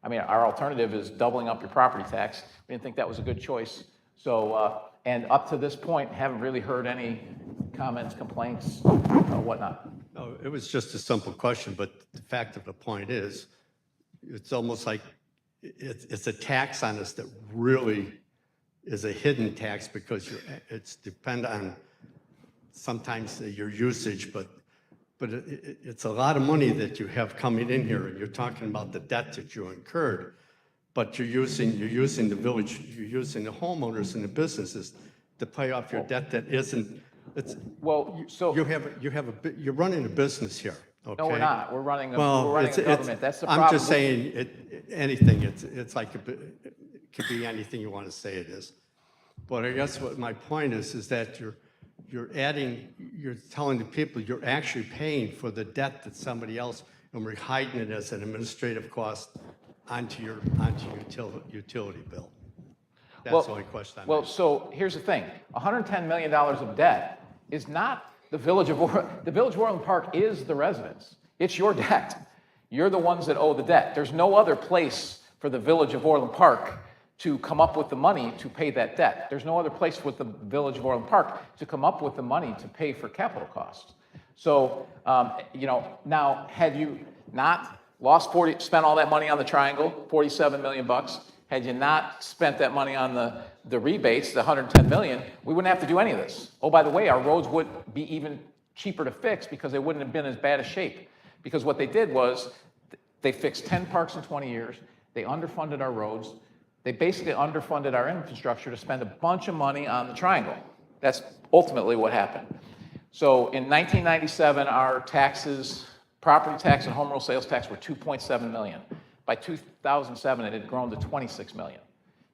our alternative is doubling up your property tax. We didn't think that was a good choice. So, and up to this point, haven't really heard any comments, complaints, or whatnot. No, it was just a simple question, but the fact of the point is, it's almost like it's a tax on us that really is a hidden tax because it's dependent on sometimes your usage, but it's a lot of money that you have coming in here, and you're talking about the debt that you incurred, but you're using the village, you're using the homeowners and the businesses to pay off your debt that isn't. You're running a business here. Okay? No, we're not. We're running a it's- government. That's the problem. I'm just saying, it's like, it could be anything you want to say it is. But I guess what my point is that you're telling the people you're actually paying for the debt that somebody else, and we're hiding it as an administrative cost onto your utility bill. That's the only question I'm asking. So here's the thing. $110 million of debt is not the Village of Orland. The Village of Orland Park is the residents. It's your debt. You're the ones that owe the debt. There's no other place for the Village of Orland Park to come up with the money to pay that debt. There's no other place with the Village of Orland Park to come up with the money to pay for capital costs. So, now, had you not spent all that money on the triangle, $47 million, had you not spent that money on the rebates, the $110 million, we wouldn't have to do any of this. Oh, by the way, our roads would be even cheaper to fix because they wouldn't have been as bad a shape. Because what they did was, they fixed 10 parks in 20 years, they underfunded our roads, they basically underfunded our infrastructure to spend a bunch of money on the triangle. That's ultimately what happened. So in 1997, our taxes, property tax and home rule sales tax were $2.7 million. By 2007, it had grown to $26 million.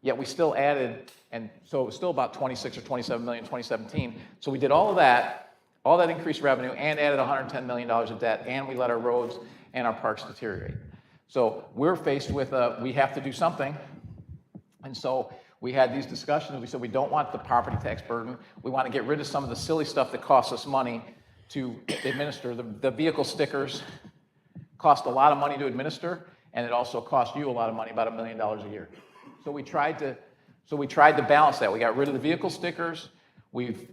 Yet we still added, and so it was still about 26 or 27 million in 2017. So we did all that increased revenue, and added $110 million of debt, and we let our roads and our parks deteriorate. So we're faced with, we have to do something. And so we had these discussions. We said we don't want the property tax burden. We want to get rid of some of the silly stuff that costs us money to administer. The vehicle stickers cost a lot of money to administer, and it also cost you a lot of money, about $1 million a year. So we tried to balance that. We got rid of the vehicle stickers. We've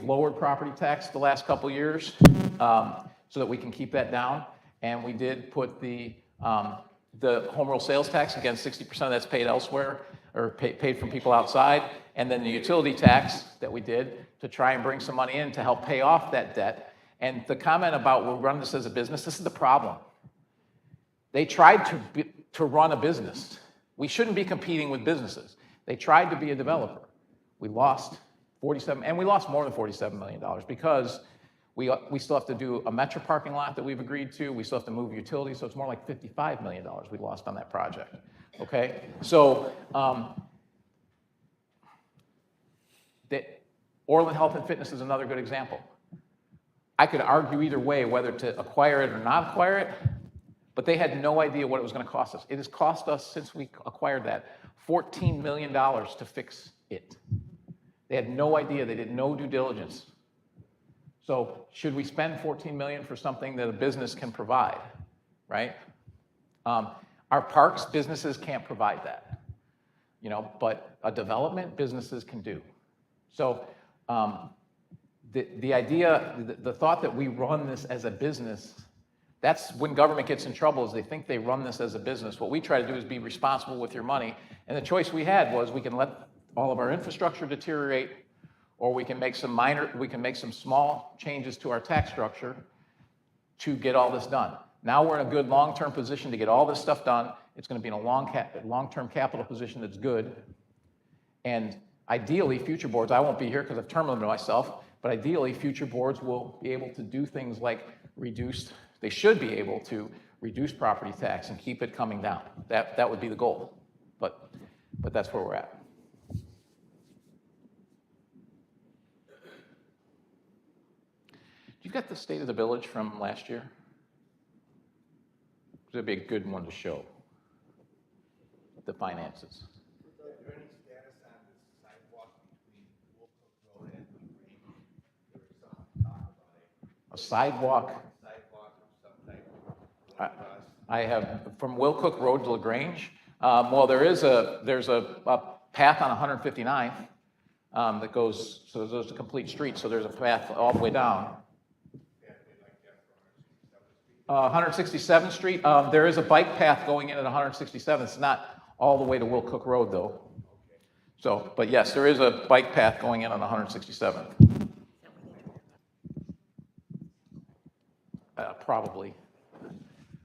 lowered property tax the last couple of years so that we can keep that down. And we did put the home rule sales tax, again, 60% of that's paid elsewhere, or paid from people outside, and then the utility tax that we did to try and bring some money in to help pay off that debt. And the comment about we'll run this as a business, this is the problem. They tried to run a business. We shouldn't be competing with businesses. They tried to be a developer. We lost more than $47 million because we still have to do a Metro parking lot that we've agreed to. We still have to move utilities, so it's more like $55 million we lost on that project, okay? So Orland Health and Fitness is another good example. I could argue either way whether to acquire it or not acquire it, but they had no idea what it was going to cost us. It has cost us, since we acquired that, $14 million to fix it. They had no idea. They did no due diligence. So should we spend $14 million for something that a business can provide, right? Our parks, businesses can't provide that, but a development, businesses can do. So the idea, the thought that we run this as a business, that's when government gets in trouble, is they think they run this as a business. What we try to do is be responsible with your money. And the choice we had was we can let all of our infrastructure deteriorate, or we can make some small changes to our tax structure to get all this done. Now we're in a good long-term position to get all this stuff done. It's going to be in a long-term capital position that's good. And ideally, future boards, I won't be here because I've term limited myself, but ideally, future boards will be able to do things like they should be able to reduce property tax and keep it coming down. That would be the goal, but that's where we're at. You got the state of the village from last year? It'd be a good one to show, the finances. A sidewalk? I have from Wilcook Road to LaGrange. Well, there's a path on 159th that goes, so there's a complete street, so there's a path all the way down. 167th Street, there is a bike path going in at 167th. It's not all the way to Wilcook Road, though. So, but yes, there is a bike path going in on 167th. Probably.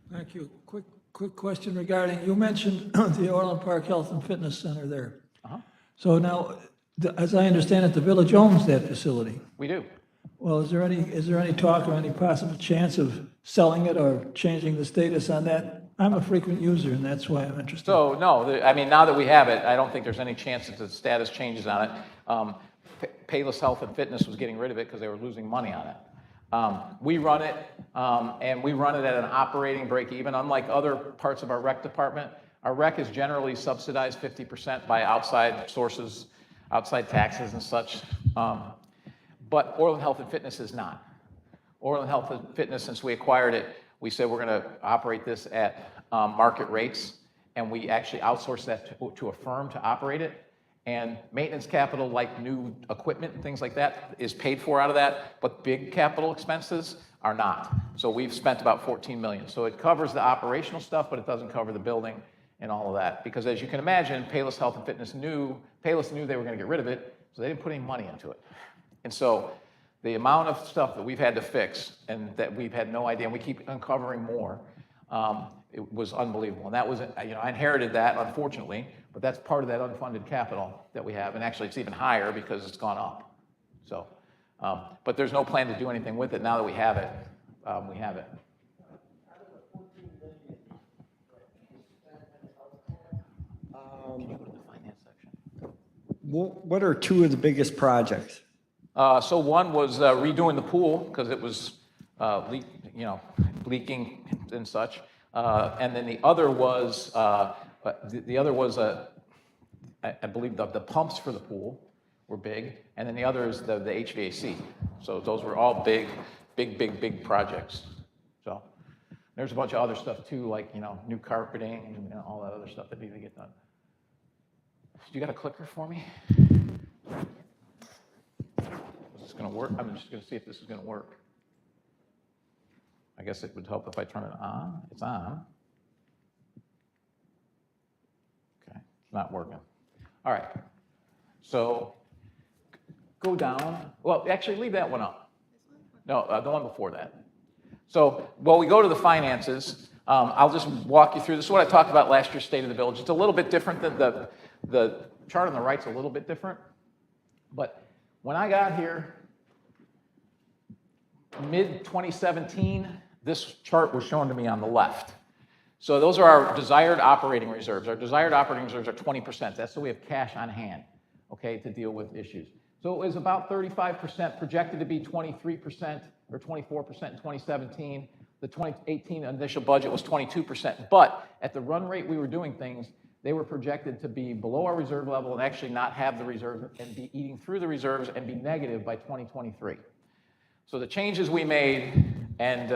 Thank you. Quick question regarding, you mentioned the Orland Park Health and Fitness Center there. So now, as I understand it, the village owns that facility. We do. Well, is there any talk or any possible chance of selling it or changing the status on that? I'm a frequent user, and that's why I'm interested. So, no, I mean, now that we have it, I don't think there's any chance that the status changes on it. Payless Health and Fitness was getting rid of it because they were losing money on it. We run it, and we run it at an operating break even. Unlike other parts of our rec department, our rec is generally subsidized 50% by outside sources, outside taxes and such. But Orland Health and Fitness is not. Orland Health and Fitness, since we acquired it, we said we're going to operate this at market rates, and we actually outsource that to a firm to operate it. And maintenance capital, like new equipment and things like that, is paid for out of that, but big capital expenses are not. So we've spent about $14 million. So it covers the operational stuff, but it doesn't cover the building and all of that. Because as you can imagine, Payless Health and Fitness Payless knew they were going to get rid of it, so they didn't put any money into it. And so the amount of stuff that we've had to fix and that we've had no idea, and we keep uncovering more, it was unbelievable. And that was, I inherited that, unfortunately, but that's part of that unfunded capital that we have. And actually, it's even higher because it's gone up. So, but there's no plan to do anything with it now that we have it. We have it. Can you go to the finance section? What are two of the biggest projects? So one was redoing the pool because it was leaking and such. And then the other was I believe the pumps for the pool were big, and then the other is the HVAC. So those were all big projects. So There's a bunch of other stuff too, like, new carpeting and all that other stuff that needs to get done. You got a clicker for me? Is this gonna work? I'm just gonna see if this is gonna work. I guess it would help if I turn it on. It's on. Okay, it's not working. All right, so go down. Well, actually, leave that one up. No, the one before that. So, we go to the finances. I'll just walk you through. This is what I talked about last year's State of the Village. It's a little bit different than the chart on the right's a little bit different. But when I got here, mid-2017, this chart was shown to me on the left. So those are our desired operating reserves. Our desired operating reserves are 20%. That's so we have cash on hand, okay, to deal with issues. So it was about 35%, projected to be 23% or 24% in 2017. The 2018 initial budget was 22%. But at the run rate we were doing things, they were projected to be below our reserve level and actually not have the reserve and be eating through the reserves and be negative by 2023. So the changes we made, and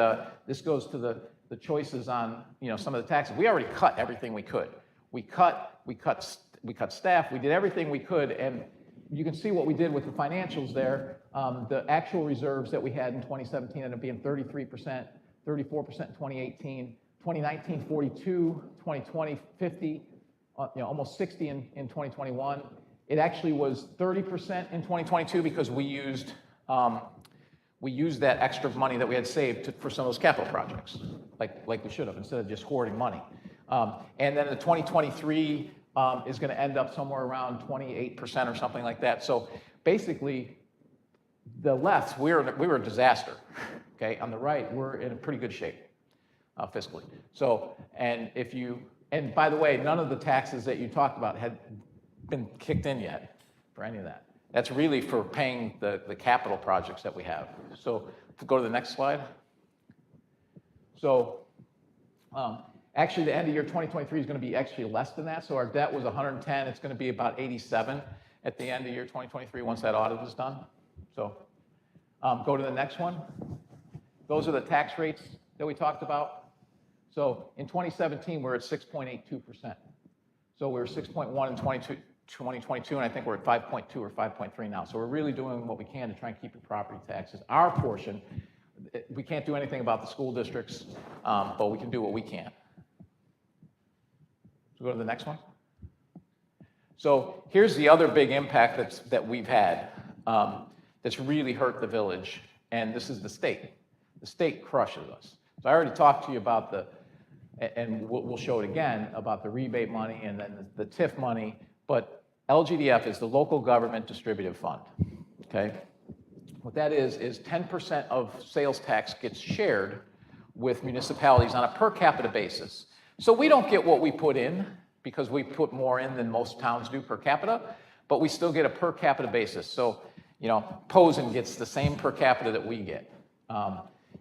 this goes to the choices on some of the taxes. We already cut everything we could. We cut staff. We did everything we could, and you can see what we did with the financials there. The actual reserves that we had in 2017 ended up being 33%, 34% in 2018, 2019 42, 2020 50, almost 60 in 2021. It actually was 30% in 2022 because we used that extra money that we had saved for some of those capital projects, like we should have, instead of just hoarding money. And then the 2023 is going to end up somewhere around 28% or something like that. So basically, the left, we were a disaster. Okay, on the right, we're in a pretty good shape fiscally. So, and by the way, none of the taxes that you talked about had been kicked in yet for any of that. That's really for paying the capital projects that we have. So to go to the next slide. So actually, the end of year 2023 is going to be actually less than that. So our debt was 110. It's going to be about 87 at the end of year 2023 once that audit is done. So go to the next one. Those are the tax rates that we talked about. So in 2017, we're at 6.82%. So we were 6.1 in 2022, and I think we're at 5.2 or 5.3 now. So we're really doing what we can to try and keep your property taxes. Our portion, we can't do anything about the school districts, but we can do what we can. So go to the next one. So here's the other big impact that we've had that's really hurt the village, and this is the state. The state crushes us. So I already talked to you about and we'll show it again, about the rebate money and then the TIF money, but LGDF is the Local Government Distributive Fund, okay? What that is 10% of sales tax gets shared with municipalities on a per capita basis. So we don't get what we put in because we put more in than most towns do per capita, but we still get a per capita basis. So, Posen gets the same per capita that we get.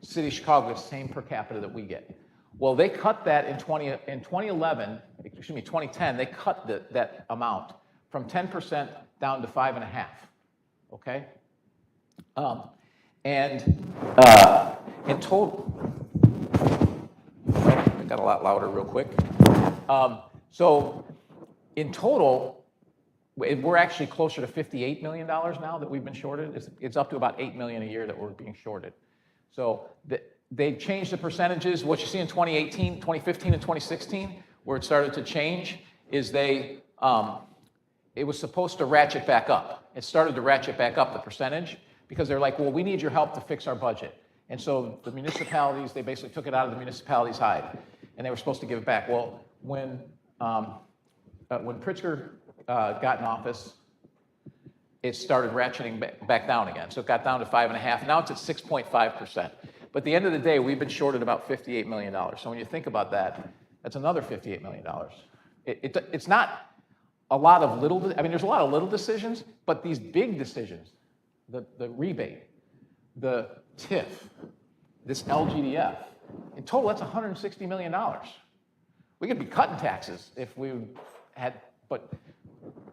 City of Chicago gets the same per capita that we get. Well, they cut that in 2010, they cut that amount from 10% down to 5.5%, okay? And in total, it got a lot louder real quick. So in total, we're actually closer to $58 million now that we've been shorted. It's up to about $8 million a year that we're being shorted. So they changed the percentages. What you see in 2018, 2015, and 2016, where it started to change, is it was supposed to ratchet back up. It started to ratchet back up the percentage because they're like, well, we need your help to fix our budget. And so the municipalities, they basically took it out of the municipalities' hide, and they were supposed to give it back. Well, when Pritzker got in office, it started ratcheting back down again. So it got down to 5.5%. Now it's at 6.5%. But at the end of the day, we've been shorted about $58 million. So when you think about that, that's another $58 million. It's not a lot of there's a lot of little decisions, but these big decisions, the rebate, the TIF, this LGDF, in total, that's $160 million. We could be cutting taxes if we had, but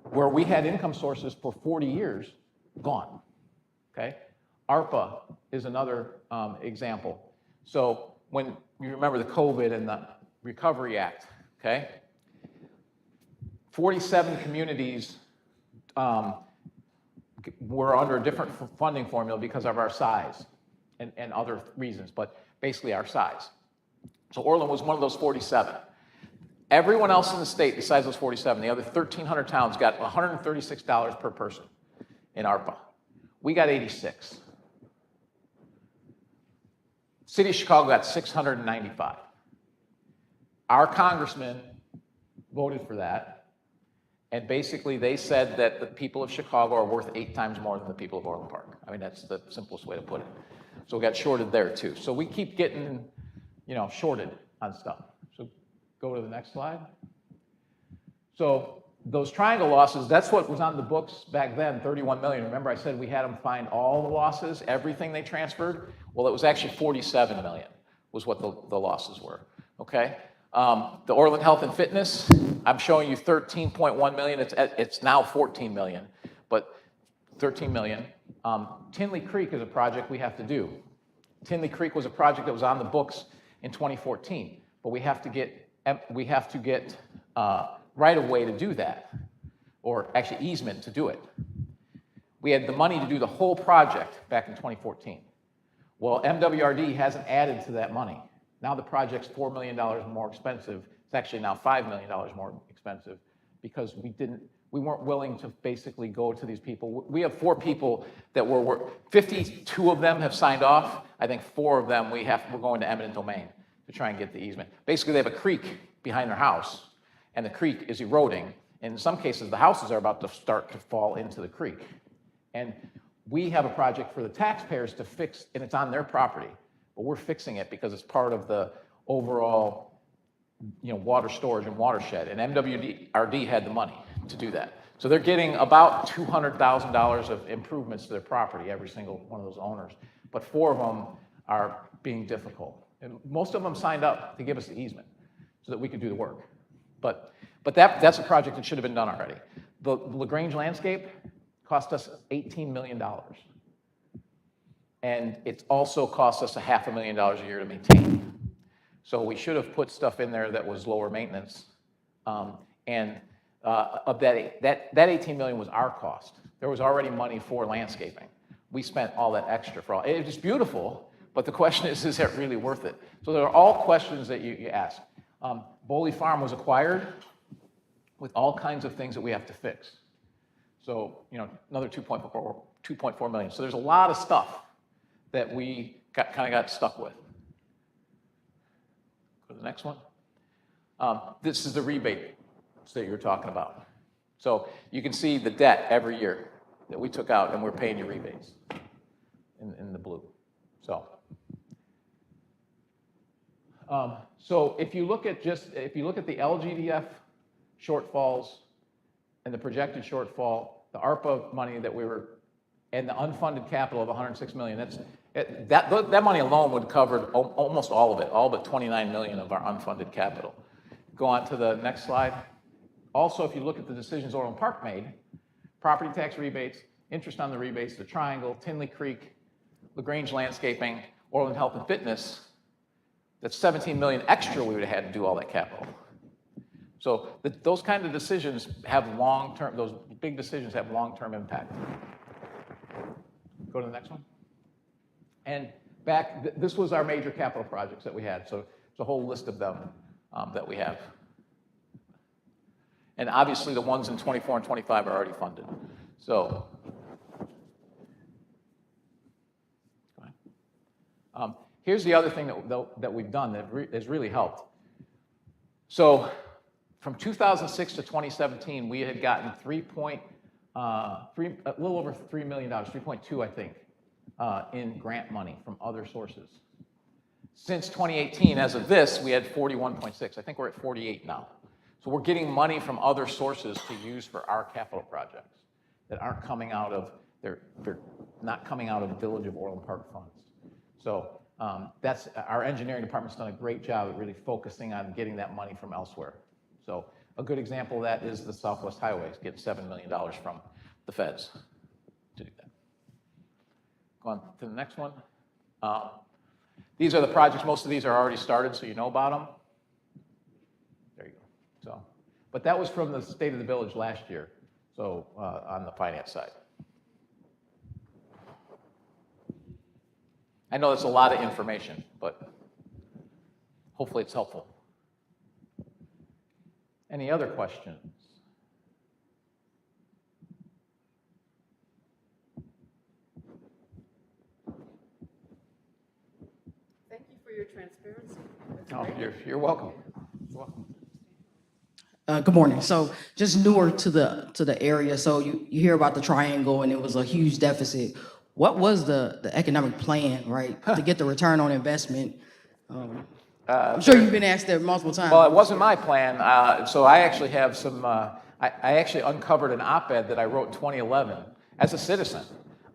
where we had income sources for 40 years, gone, okay? ARPA is another example. So when you remember the COVID and the Recovery Act, okay? 47 communities were under a different funding formula because of our size and other reasons, but basically our size. So Orland was one of those 47. Everyone else in the state, besides those 47, the other 1,300 towns got $136 per person in ARPA. We got 86. City of Chicago got 695. Our congressman voted for that, and basically they said that the people of Chicago are worth 8 times more than the people of Orland Park. I mean, that's the simplest way to put it. So we got shorted there too. So we keep getting, shorted on stuff. So go to the next slide. So those triangle losses, that's what was on the books back then, 31 million. Remember I said we had them find all the losses, everything they transferred? Well, it was actually 47 million was what the losses were, okay? The Orland Health and Fitness, I'm showing you 13.1 million. It's now 14 million, but 13 million. Tinley Creek is a project we have to do. Tinley Creek was a project that was on the books in 2014, but we have to get right of way to do that, or actually easement to do it. We had the money to do the whole project back in 2014. Well, MWRD hasn't added to that money. Now the project's $4 million more expensive. It's actually now $5 million more expensive because we weren't willing to basically go to these people. We have 4 people that 52 of them have signed off. I think 4 of them we're going to eminent domain to try and get the easement. Basically, they have a creek behind their house, and the creek is eroding. In some cases, the houses are about to start to fall into the creek. And we have a project for the taxpayers to fix, and it's on their property, but we're fixing it because it's part of the overall, water storage and watershed, and MWRD had the money to do that. So they're getting about $200,000 of improvements to their property, every single one of those owners, but 4 of them are being difficult. And most of them signed up to give us the easement so that we could do the work. But that's a project that should have been done already. The LaGrange landscape cost us $18 million. And it's also cost us $500,000 a year to maintain. So we should have put stuff in there that was lower maintenance. Of that 18 million was our cost. There was already money for landscaping. We spent all that extra for all. It was beautiful, but the question is it really worth it? So there are all questions that you ask. Boley Farm was acquired with all kinds of things that we have to fix. So, another 2.4 million. So there's a lot of stuff that we kind of got stuck with. Go to the next one. This is the rebate that you were talking about. So you can see the debt every year that we took out, and we're paying you rebates in the blue. So if you look at the LGDF shortfalls and the projected shortfall, the ARPA money that and the unfunded capital of 106 million, that money alone would cover almost all of it, all but 29 million of our unfunded capital. Go on to the next slide. Also, if you look at the decisions Orland Park made, property tax rebates, interest on the rebates, the Triangle, Tinley Creek, LaGrange Landscaping, Orland Health and Fitness, that's 17 million extra we would have had to do all that capital. So those kind of decisions have long-term, those big decisions have long-term impact. Go to the next one. And this was our major capital projects that we had. So it's a whole list of them that we have. And obviously the ones in 24 and 25 are already funded. So, here's the other thing that we've done that has really helped. So from 2006 to 2017, we had gotten a little over $3 million, 3.2, I think, in grant money from other sources. Since 2018, as of this, we had 41.6. I think we're at 48 now. So we're getting money from other sources to use for our capital projects that aren't coming out of, they're not coming out of the Village of Orland Park funds. So that's, our engineering department's done a great job at really focusing on getting that money from elsewhere. So a good example of that is the Southwest Highways getting $7 million from the feds to do that. Go on to the next one. These are the projects, most of these are already started, so you know about them. There you go. So, but that was from the State of the Village last year, so on the finance side. I know that's a lot of information, but hopefully it's helpful. Any other questions? Thank you for your transparency. Oh, you're welcome. You're welcome. Good morning. So just newer to the area, so you hear about the triangle and it was a huge deficit. What was the economic plan, right, to get the return on investment? I'm sure you've been asked that multiple times. Well, it wasn't my plan, so I actually have some, I actually uncovered an op-ed that I wrote in 2011 as a citizen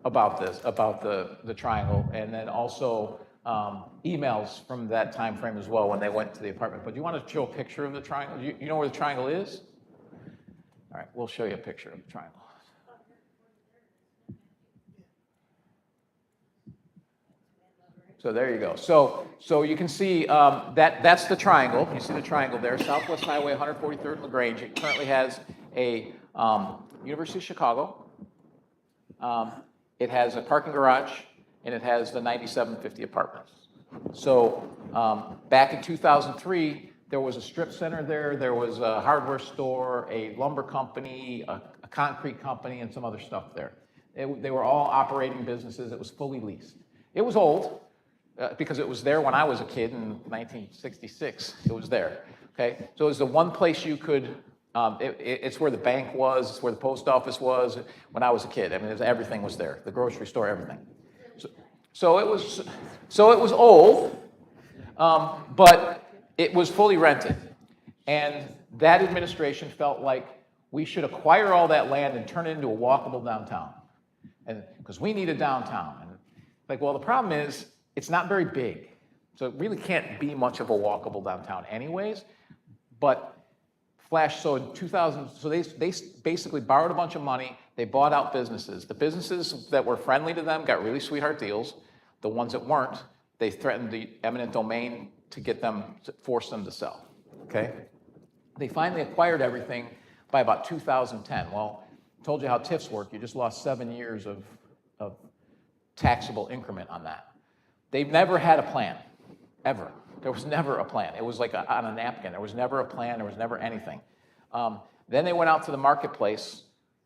about this, about the triangle, and then also emails from that time frame as well when they went to the apartment. But do you want to show a picture of the triangle? You know where the triangle is? All right, we'll show you a picture of the triangle. So there you go. So you can see that's the triangle. You see the triangle there, Southwest Highway 143rd and LaGrange. It currently has a University of Chicago. It has a parking garage, and it has the 9750 apartments. So back in 2003, there was a strip center there. There was a hardware store, a lumber company, a concrete company, and some other stuff there. They were all operating businesses. It was fully leased. It was old. Because it was there when I was a kid in 1966. It was there, okay? So it was the one place you could, it's where the bank was, it's where the post office was when I was a kid. I mean, everything was there, the grocery store, everything. So it was old, but it was fully rented. And that administration felt like we should acquire all that land and turn it into a walkable downtown. And because we need a downtown. And like, well, the problem is, it's not very big, so it really can't be much of a walkable downtown anyways, but so in 2000, so they basically borrowed a bunch of money, they bought out businesses. The businesses that were friendly to them got really sweetheart deals. The ones that weren't, they threatened the eminent domain to force them to sell, okay? They finally acquired everything by about 2010. Well, I told you how TIFs work, you just lost 7 years of taxable increment on that. They've never had a plan, ever. There was never a plan. It was like on a napkin. There was never a plan. There was never anything. Then they went out to the marketplace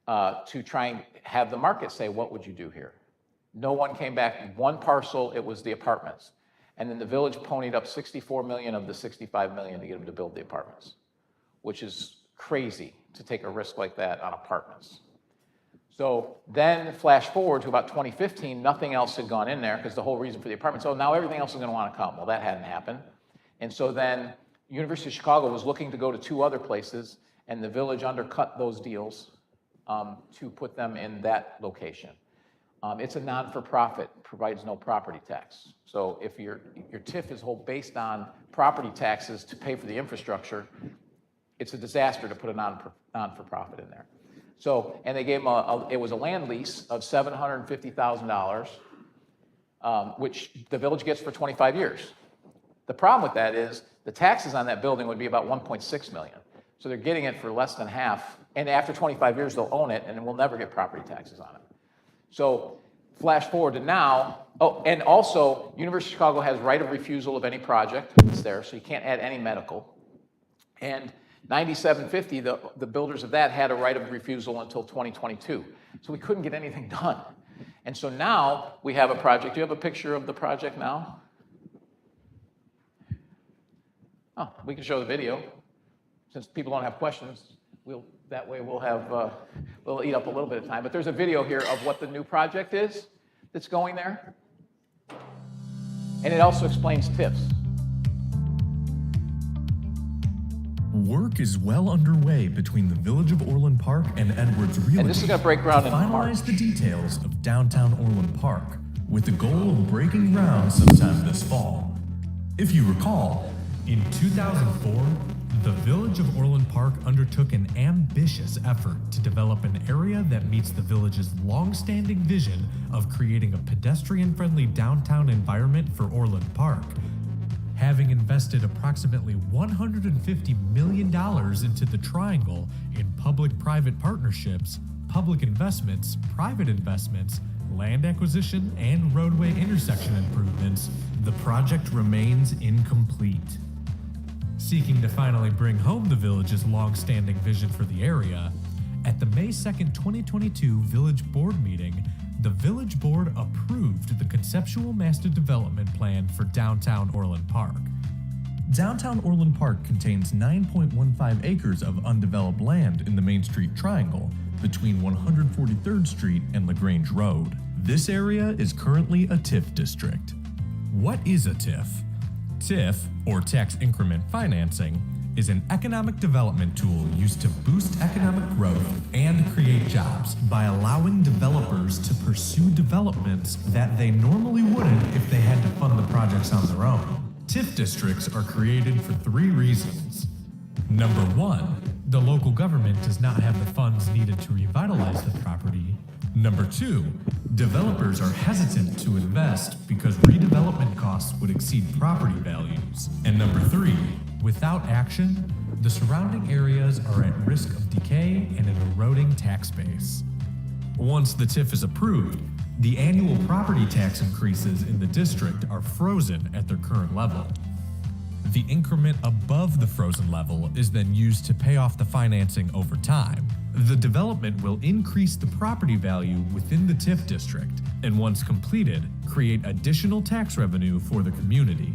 to try and have the market say, what would you do here? No one came back. One parcel, it was the apartments. And then the village ponied up $64 million of the $65 million to get them to build the apartments, which is crazy to take a risk like that on apartments. So then flash forward to about 2015, nothing else had gone in there because the whole reason for the apartment, so now everything else is going to want to come. Well, that hadn't happened. And so then University of Chicago was looking to go to 2 other places, and the village undercut those deals to put them in that location. It's a non-for-profit, provides no property tax. So if your TIF is based on property taxes to pay for the infrastructure, it's a disaster to put a non-for-profit in there. So, and they gave them it was a land lease of $750,000, which the village gets for 25 years. The problem with that is the taxes on that building would be about $1.6 million. So they're getting it for less than half, and after 25 years, they'll own it, and we'll never get property taxes on it. So flash forward to now, and also, University of Chicago has right of refusal of any project that's there, so you can't add any medical. And 9750, the builders of that had a right of refusal until 2022. So we couldn't get anything done. And so now we have a project. Do you have a picture of the project now? Oh, we can show the video. Since people don't have questions, that way we'll eat up a little bit of time. But there's a video here of what the new project is that's going there. And it also explains TIFs. Work is well underway between the Village of Orland Park and Edwards Realty. And this is going to break ground in March. Finalize the details of downtown Orland Park with the goal of breaking ground sometime this fall. If you recall, in 2004, the Village of Orland Park undertook undertook an ambitious effort to develop an area that meets the village's long-standing vision of creating a pedestrian-friendly downtown environment for Orland Park. Having invested approximately $150 million into the Triangle in public-private partnerships, public investments, private investments, land acquisition, and roadway intersection improvements, the project remains incomplete. Seeking to finally bring home the village's long-standing vision for the area, at the May 2nd, 2022 Village Board meeting, the Village Board approved the conceptual master development plan for downtown Orland Park. Downtown Orland Park contains 9.15 acres of undeveloped land in the Main Street Triangle between 143rd Street and LaGrange Road. This area is currently a TIF district. What is a TIF? TIF, or tax increment financing, is an economic development tool used to boost economic growth and create jobs by allowing developers to pursue developments that they normally wouldn't if they had to fund the projects on their own. TIF districts are created for 3 reasons. Number 1, the local government does not have the funds needed to revitalize the property. Number 2, developers are hesitant to invest because redevelopment costs would exceed property values. And number 3, without action, the surrounding areas are at risk of decay and an eroding tax base. Once the TIF is approved, the annual property tax increases in the district are frozen at their current level. The increment above the frozen level is then used to pay off the financing over time. The development will increase the property value within the TIF district, and once completed, create additional tax revenue for the community.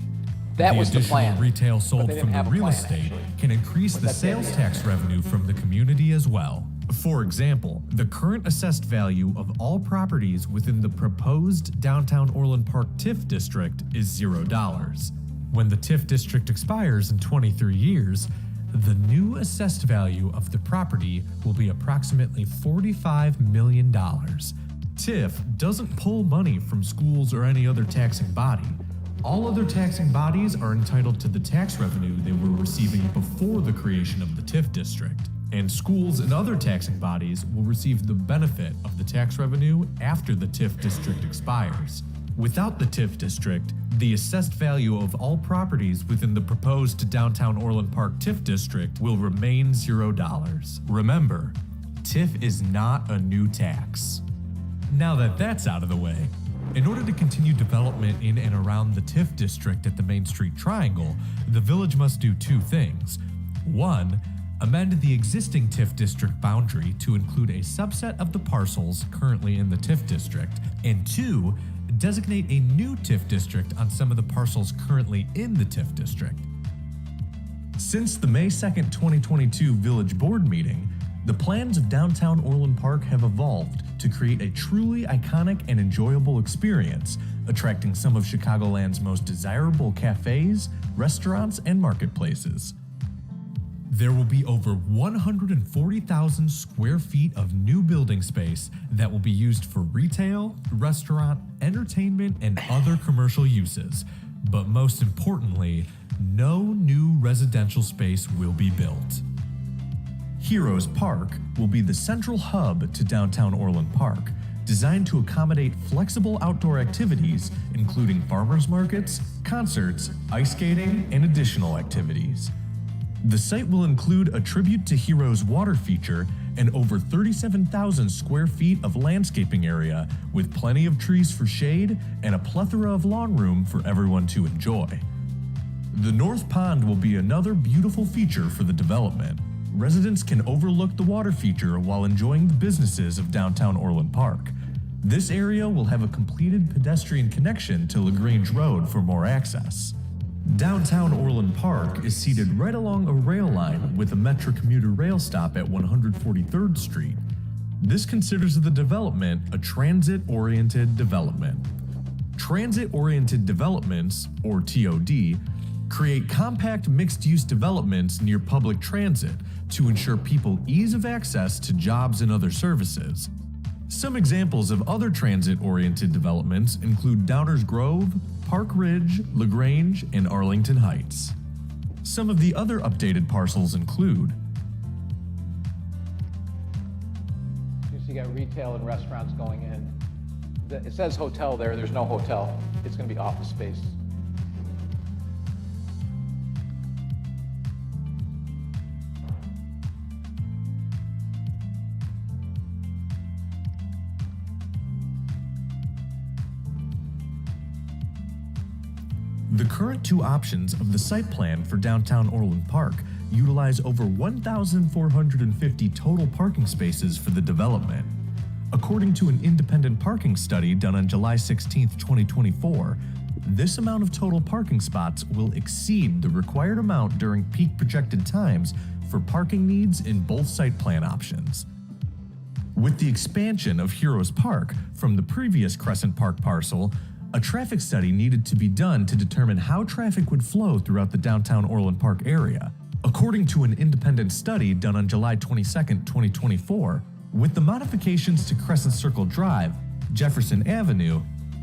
That was the additional plan, retail but sold they didn't from the have a real plan, estate actually. can increase the that's it. sales tax revenue from the community as well. For example, the current assessed value of all properties within the proposed downtown Orland Park TIF district is $0. When the TIF district expires in 23 years, the new assessed value of the property will be approximately $45 million. TIF doesn't pull money from schools or any other taxing body. All other taxing bodies are entitled to the tax revenue they were receiving before the creation of the TIF district, and schools and other taxing bodies will receive the benefit of the tax revenue after the TIF district expires. Without the TIF district, the assessed value of all properties within the proposed downtown Orland Park TIF district will remain $0. Remember, TIF is not a new tax. Now that that's out of the way, in order to continue development in and around the TIF district at the Main Street Triangle, the village must do 2 things. 1, amend the existing TIF district boundary to include a subset of the parcels currently in the TIF district, and 2, designate a new TIF district on some of the parcels currently in the TIF district. Since the May 2nd, 2022 Village Board meeting, the plans of downtown Orland Park have evolved to create a truly iconic and enjoyable experience, attracting some of Chicagoland's most desirable cafes, restaurants, and marketplaces. There will be over 140,000 square feet of new building space that will be used for retail, restaurant, entertainment, and other commercial uses. But most importantly, no new residential space will be built. Heroes Park will be the central hub to downtown Orland Park, designed to accommodate flexible outdoor activities, including farmers markets, concerts, ice skating, and additional activities. The site will include a tribute to Heroes water feature and over 37,000 square feet of landscaping area with plenty of trees for shade and a plethora of lawn room for everyone to enjoy. The North Pond will be another beautiful feature for the development. Residents can overlook the water feature while enjoying the businesses of downtown Orland Park. This area will have a completed pedestrian connection to LaGrange Road for more access. Downtown Orland Park is seated right along a rail line with a Metra commuter rail stop at 143rd Street. This considers the development a transit-oriented development. Transit-oriented developments, or TOD, create compact mixed-use developments near public transit to ensure people ease of access to jobs and other services. Some examples of other transit-oriented developments include Downers Grove, Park Ridge, LaGrange, and Arlington Heights. Some of the other updated parcels include you got retail and restaurants going in. It says hotel there, there's no hotel. It's gonna be office space. The current two options of the site plan for downtown Orland Park utilize over 1,450 total parking spaces for the development. According to an independent parking study done on July 16, 2024, this amount of total parking spots will exceed the required amount during peak projected times for parking needs in both site plan options. With the expansion of Heroes Park from the previous Crescent Park parcel, a traffic study needed to be done to determine how traffic would flow throughout the downtown Orland Park area. According to an independent study done on July 22, 2024, with the modifications to Crescent Circle Drive, Jefferson Avenue,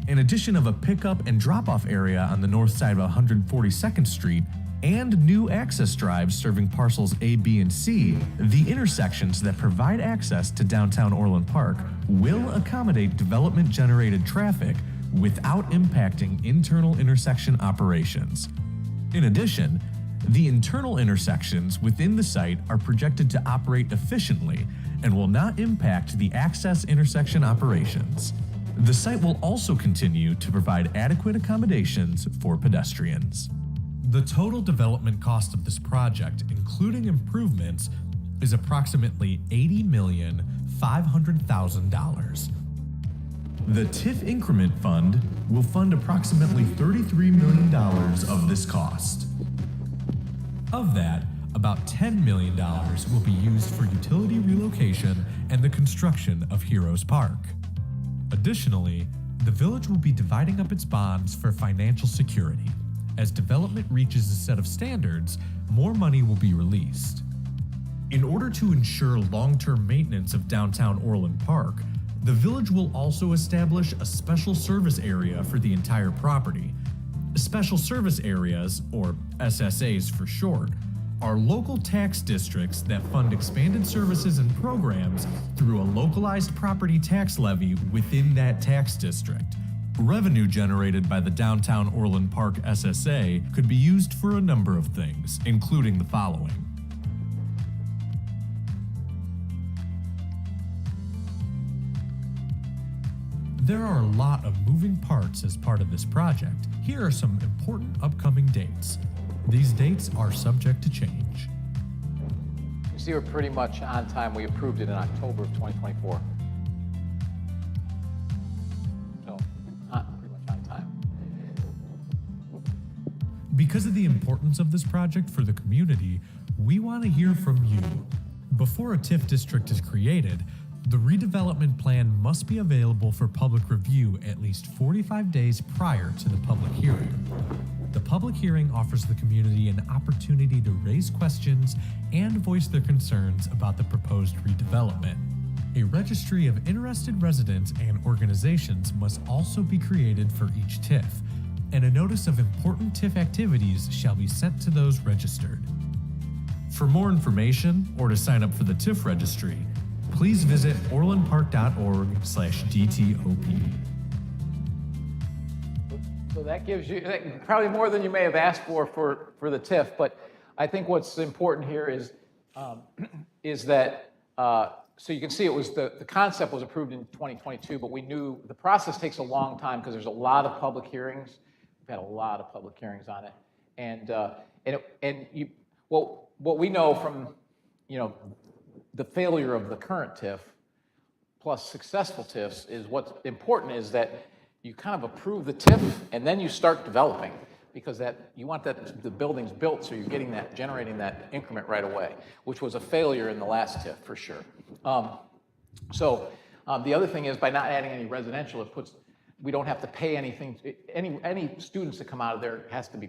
in addition of a pickup and drop-off area on the north side of 142nd Street, and new access drives serving parcels A, B, and C, the intersections that provide access to downtown Orland Park will accommodate development-generated traffic without impacting internal intersection operations. In addition, the internal intersections within the site are projected to operate efficiently and will not impact the access intersection operations. The site will also continue to provide adequate accommodations for pedestrians. The total development cost of this project, including improvements, is approximately $80,500,000. The TIF Increment Fund will fund approximately $33 million of this cost. Of that, about $10 million will be used for utility relocation and the construction of Heroes Park. Additionally, the village will be dividing up its bonds for financial security. As development reaches a set of standards, more money will be released. In order to ensure long-term maintenance of downtown Orland Park, the village will also establish a special service area for the entire property. Special service areas, or SSAs for short, are local tax districts that fund expanded services and programs through a localized property tax levy within that tax district. Revenue generated by the downtown Orland Park SSA could be used for a number of things, including the following. There are a lot of moving parts as part of this project. Here are some important upcoming dates. These dates are subject to change. You see, we're pretty much on time. We approved it in October of 2024. So, pretty much on time. Because of the importance of this project for the community, we want to hear from you. Before a TIF district is created, the redevelopment plan must be available for public review at least 45 days prior to the public hearing. The public hearing offers the community an opportunity to raise questions and voice their concerns about the proposed redevelopment. A registry of interested residents and organizations must also be created for each TIF, and a notice of important TIF activities shall be sent to those registered. For more information or to sign up for the TIF registry, please visit orlandpark.org/DTOP. So that gives you probably more than you may have asked for the TIF, but I think what's important here is that, so you can see it was the concept was approved in 2022, but we knew the process takes a long time because there's a lot of public hearings. We've had a lot of public hearings on it. What we know from, the failure of the current TIF plus successful TIFs is what's important is that you kind of approve the TIF and then you start developing because you want the buildings built so you're generating that increment right away, which was a failure in the last TIF for sure. The other thing is by not adding any residential, we don't have to pay anything. Any students that come out of there have to be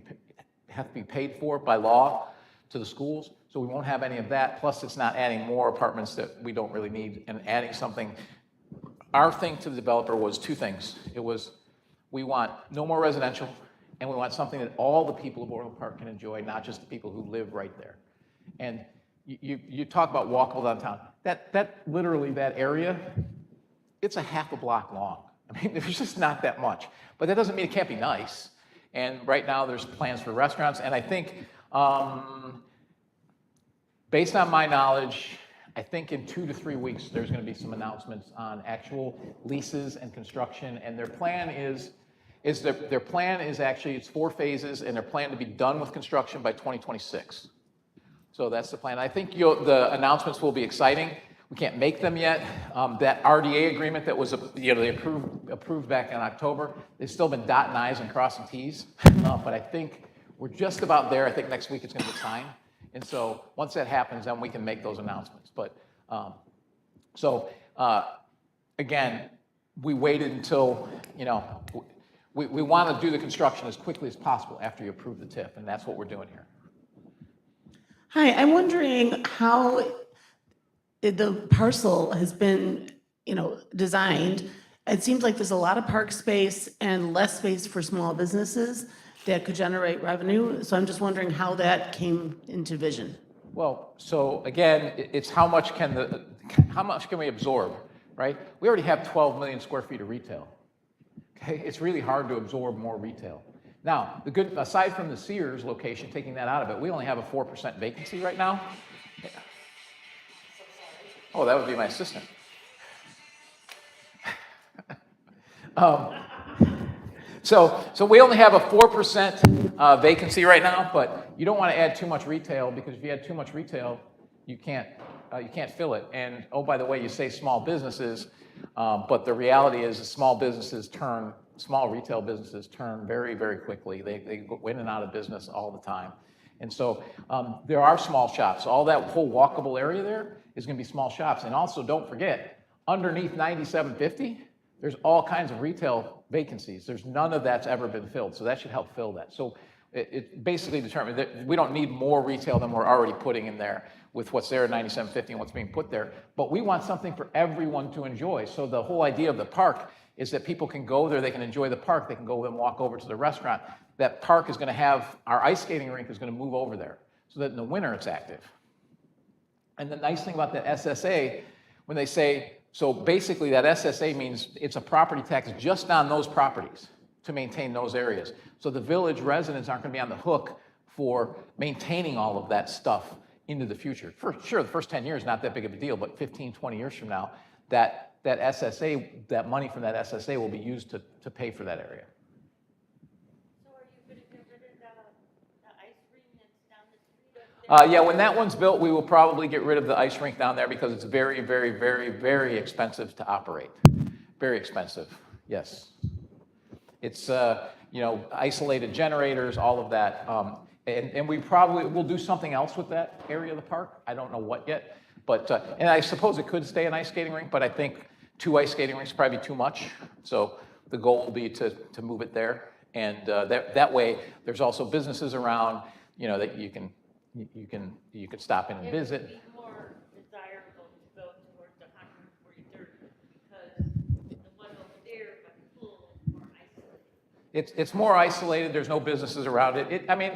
paid for by law to the schools, so we won't have any of that. Plus, it's not adding more apartments that we don't really need and adding something. Our thing to the developer was two things. It was, we want no more residential, and we want something that all the people of Orland Park can enjoy, not just the people who live right there. And you talk about walkable downtown. That literally, that area it's a half a block long. I mean, there's just not that much. But that doesn't mean it can't be nice. And right now, there's plans for restaurants. And I think, based on my knowledge, I think in 2 to 3 weeks, there's going to be some announcements on actual leases and construction. And their plan is actually, it's 4 phases, and their plan to be done with construction by 2026. So that's the plan. I think the announcements will be exciting. We can't make them yet. That RDA agreement that was, they approved back in October, they've still been dotting I's and crossing T's. But I think we're just about there. I think next week it's going to get signed. And so once that happens, then we can make those announcements. But again, we waited until, we want to do the construction as quickly as possible after you approve the TIF, and that's what we're doing here. Hi, I'm wondering how the parcel has been, designed. It seems like there's a lot of park space and less space for small businesses that could generate revenue. So I'm just wondering how that came into vision. Well, so again, it's how much can we absorb, right? We already have 12 million square feet of retail. Okay, it's really hard to absorb more retail. Now, aside from the Sears location, taking that out of it, we only have a 4% vacancy right now. Oh, that would be my assistant. So we only have a 4% vacancy right now, but you don't want to add too much retail, because if you add too much retail, you can't fill it. And oh, by the way, you say small businesses, but the reality is small retail businesses turn very, very quickly. They go in and out of business all the time. And so there are small shops. All that whole walkable area there is going to be small shops. And also, don't forget, underneath 9750, there's all kinds of retail vacancies. There's none of that's ever been filled, so that should help fill that. So it basically determined that we don't need more retail than we're already putting in there with what's there at 9750 and what's being put there. But we want something for everyone to enjoy. So the whole idea of the park is that people can go there, they can enjoy the park, they can go and walk over to the restaurant. That park is going to have, our ice skating rink is going to move over there, so that in the winter it's active. And the nice thing about the SSA, when they say, so basically that SSA means it's a property tax just on those properties to maintain those areas. So the village residents aren't going to be on the hook for maintaining all of that stuff into the future. For sure, the first 10 years, not that big of a deal, but 15, 20 years from now, that SSA, that money from that SSA will be used to pay for that area. So are you going to get rid of the ice rink that's down the street? Yeah, when that one's built, we will probably get rid of the ice rink down there, because it's very, very, very, very expensive to operate. Very expensive, yes. It's, isolated generators, all of that. And we probably will do something else with that area of the park. I don't know what yet. But, and I suppose it could stay an ice skating rink, but I think 2 ice skating rinks probably be too much. So the goal will be to move it there. And that way, there's also businesses around, that you can stop in and visit. It would be more desirable to go towards the 143rd, because the one over there by the pool is more isolated. It's more isolated. There's no businesses around it.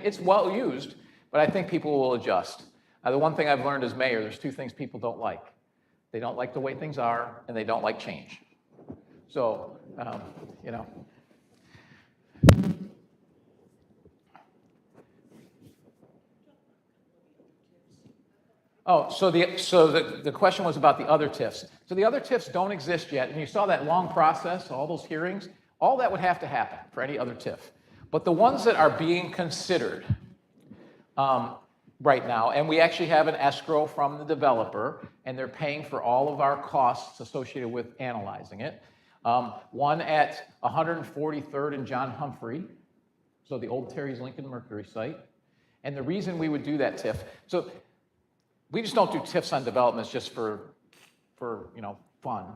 It's well used, but I think people will adjust. The one thing I've learned as mayor, there's 2 things people don't like. They don't like the way things are, and they don't like change. So, Oh, so the question was about the other TIFs. So the other TIFs don't exist yet, and you saw that long process, all those hearings. All that would have to happen for any other TIF. But the ones that are being considered right now, and we actually have an escrow from the developer, and they're paying for all of our costs associated with analyzing it. One at 143rd and John Humphrey, so the old Terry's Lincoln Mercury site. And the reason we would do that TIF, so we just don't do TIFs on developments just for fun.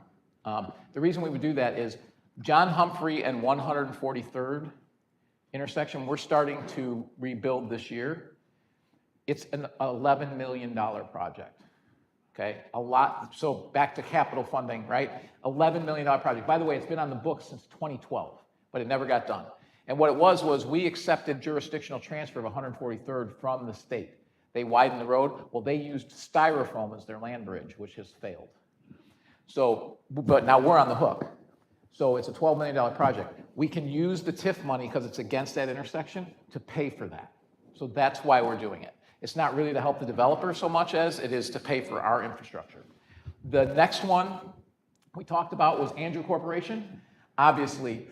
The reason we would do that is John Humphrey and 143rd intersection, we're starting to rebuild this year. It's an $11 million project, okay? A lot, so back to capital funding, right? $11 million project. By the way, it's been on the books since 2012, but it never got done. And what it was we accepted jurisdictional transfer of 143rd from the state. They widened the road. Well, they used styrofoam as their land bridge, which has failed. So, but now we're on the hook. So it's a $12 million project. We can use the TIF money, because it's against that intersection, to pay for that. So that's why we're doing it. It's not really to help the developer so much as it is to pay for our infrastructure. The next one we talked about was Andrew Corporation. Obviously,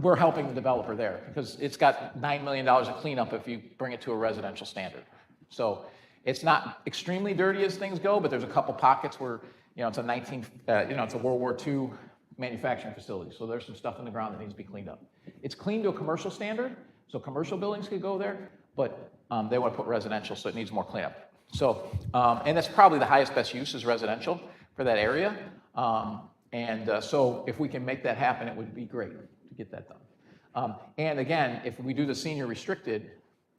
we're helping the developer there because it's got $9 million of cleanup if you bring it to a residential standard. So it's not extremely dirty as things go, but there's a couple pockets where, it's it's a World War II manufacturing facility. So there's some stuff in the ground that needs to be cleaned up. It's clean to a commercial standard, so commercial buildings could go there, but they want to put residential, so it needs more cleanup. So, and that's probably the highest best use is residential for that area. So if we can make that happen, it would be great to get that done. And again, if we do the senior restricted,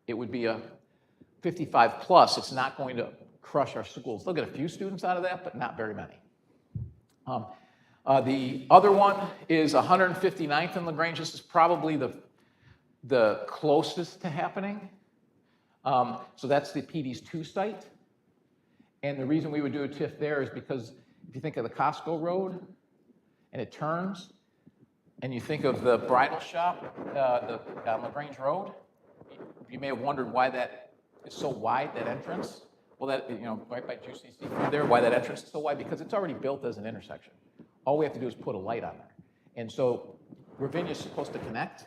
it would be a 55 plus. It's not going to crush our schools. They'll get a few students out of that, but not very many. The other one is 159th and LaGrange. This is probably the closest to happening. So that's the PD's 2 site. And the reason we would do a TIF there is because if you think of the Costco Road and it turns, and you think of the bridal shop, LaGrange Road, you may have wondered why that is so wide, that entrance. Well, that, right by Juicy Seafood there, why that entrance is so wide, because it's already built as an intersection. All we have to do is put a light on there. And so Ravinia is supposed to connect,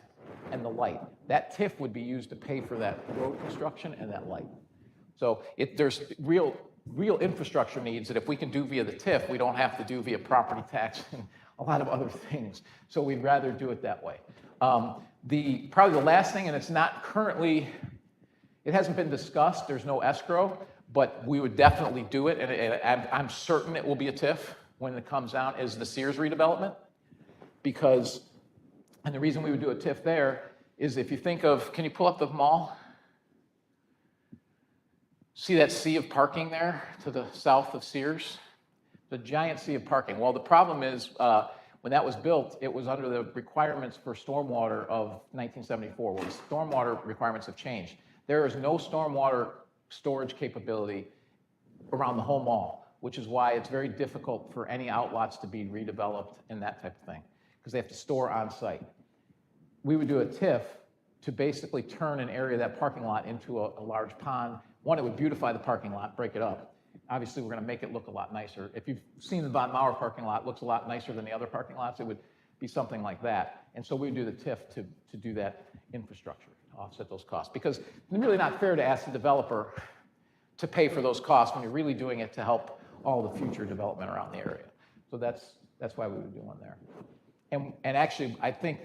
and the light. That TIF would be used to pay for that road construction and that light. So there's real infrastructure needs that if we can do via the TIF, we don't have to do via property tax and a lot of other things. So we'd rather do it that way. Probably the last thing, and it's not currently, it hasn't been discussed, there's no escrow, but we would definitely do it, and I'm certain it will be a TIF when it comes down, is the Sears redevelopment. And the reason we would do a TIF there is if you think of, can you pull up the mall? See that sea of parking there to the south of Sears? The giant sea of parking. Well, the problem is when that was built, it was under the requirements for stormwater of 1974. Well, the stormwater requirements have changed. There is no stormwater storage capability around the whole mall, which is why it's very difficult for any outlots to be redeveloped and that type of thing, because they have to store on site. We would do a TIF to basically turn an area of that parking lot into a large pond. One, it would beautify the parking lot, break it up. Obviously, we're going to make it look a lot nicer. If you've seen the Von Mauer parking lot, it looks a lot nicer than the other parking lots. It would be something like that. And so we would do the TIF to do that infrastructure, to offset those costs. Because it's really not fair to ask the developer to pay for those costs when you're really doing it to help all the future development around the area. So that's why we would do one there. And actually, I think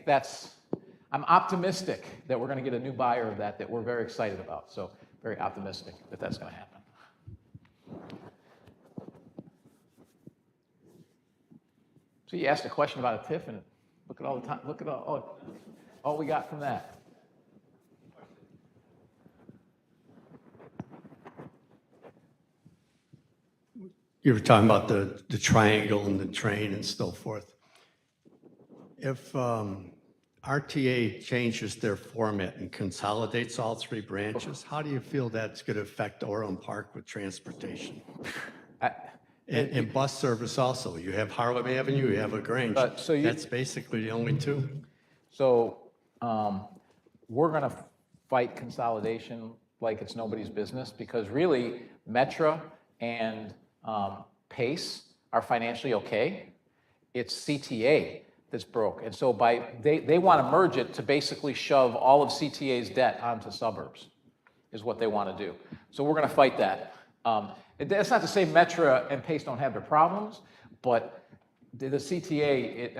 I'm optimistic that we're going to get a new buyer of that we're very excited about. So very optimistic that that's going to happen. So you asked a question about a TIF, and look at all the time. Look at all we got from that. You were talking about the triangle and the train and so forth. If RTA changes their format and consolidates all 3 branches, how do you feel that's going to affect Orland Park with transportation? And bus service also. You have Harlem Avenue, you have LaGrange. That's basically the only 2. So we're going to fight consolidation like it's nobody's business, because really Metra and PACE are financially okay. It's CTA that's broke. And so they want to merge it to basically shove all of CTA's debt onto suburbs, is what they want to do. So we're going to fight that. That's not to say Metra and PACE don't have their problems, but the CTA,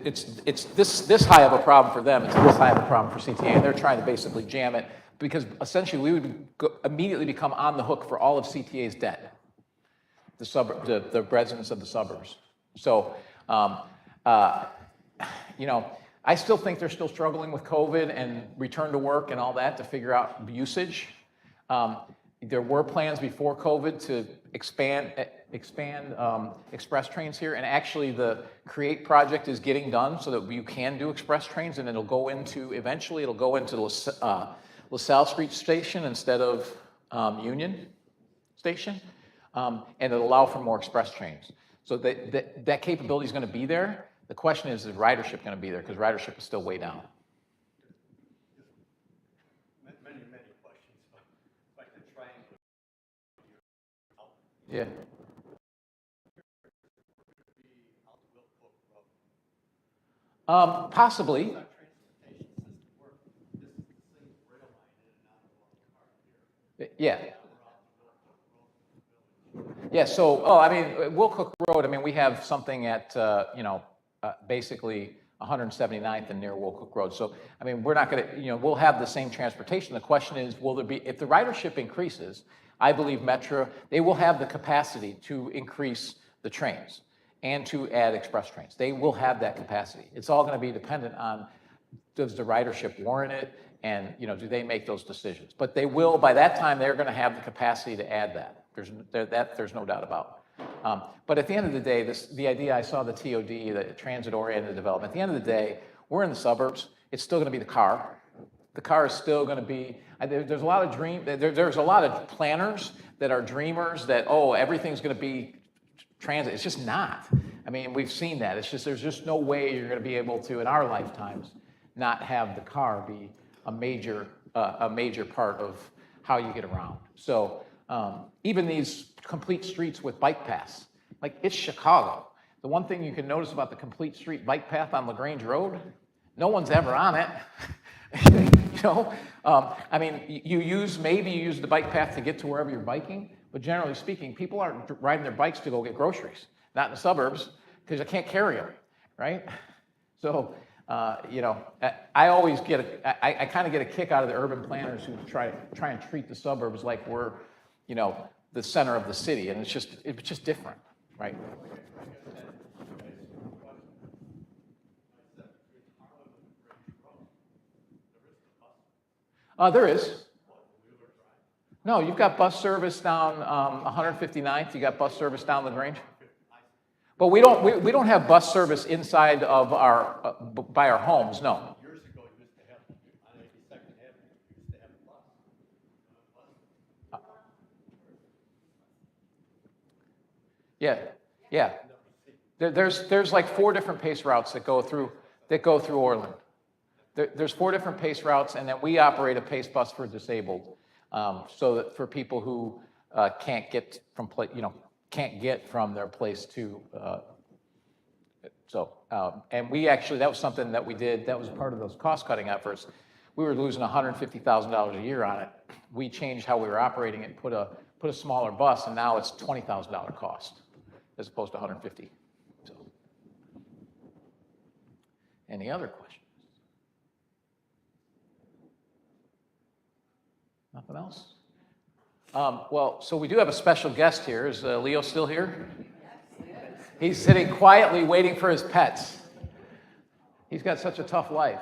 it's this high of a problem for them. It's this high of a problem for CTA, and they're trying to basically jam it, because essentially we would immediately become on the hook for all of CTA's debt, the residents of the suburbs. So, I still think they're still struggling with COVID and return to work and all that to figure out usage. There were plans before COVID to expand express trains here, and actually the CREATE project is getting done so that you can do express trains, and eventually it'll go into LaSalle Street Station instead of Union Station, and it'll allow for more express trains. So that capability is going to be there. The question is ridership going to be there? Because ridership is still way down. Many questions, but if I could try and. Yeah. Possibly. Yeah. Yeah, so, I mean, Wilcook Road, I mean, we have something at, basically 179th and near Wilcook Road. So, I mean, we're not going to, we'll have the same transportation. The question is, will there be, if the ridership increases, I believe Metro, they will have the capacity to increase the trains and to add express trains. They will have that capacity. It's all going to be dependent on, does the ridership warrant it? And, do they make those decisions? But they will, by that time, they're going to have the capacity to add that. There's no doubt about. But at the end of the day, the idea, I saw the TOD, the transit-oriented development. At the end of the day, we're in the suburbs. It's still going to be the car. The car is still going to be. There's a lot of there's a lot of planners that are dreamers that everything's going to be transit. It's just not. I mean, we've seen that. It's just there's just no way you're going to be able to in our lifetimes not have the car be a major part of how you get around. So. Even these complete streets with bike paths, like it's Chicago. The one thing you can notice about the complete street bike path on LaGrange Road, no one's ever on it. I mean, maybe you use the bike path to get to wherever you're biking, but generally speaking, people aren't riding their bikes to go get groceries, not in the suburbs, because you can't carry them, right? So, I always I kind of get a kick out of the urban planners who try and treat the suburbs like we're the center of the city, and it's just different, right? There is. No, you've got bus service down 159th. You got bus service down LaGrange. But we don't have bus service inside of by our homes. No. Yeah. There's like 4 different pace routes that go through Orland. There's 4 different pace routes, and then we operate a pace bus for disabled, so that for people who can't get from their place to. And we actually, that was something that we did. That was part of those cost-cutting efforts. We were losing $150,000 a year on it. We changed how we were operating it, put a smaller bus, and now it's $20,000 cost as opposed to $150,000. So, any other questions? Nothing else? So we do have a special guest here. Is Leo still here? He's sitting quietly waiting for his pets. He's got such a tough life.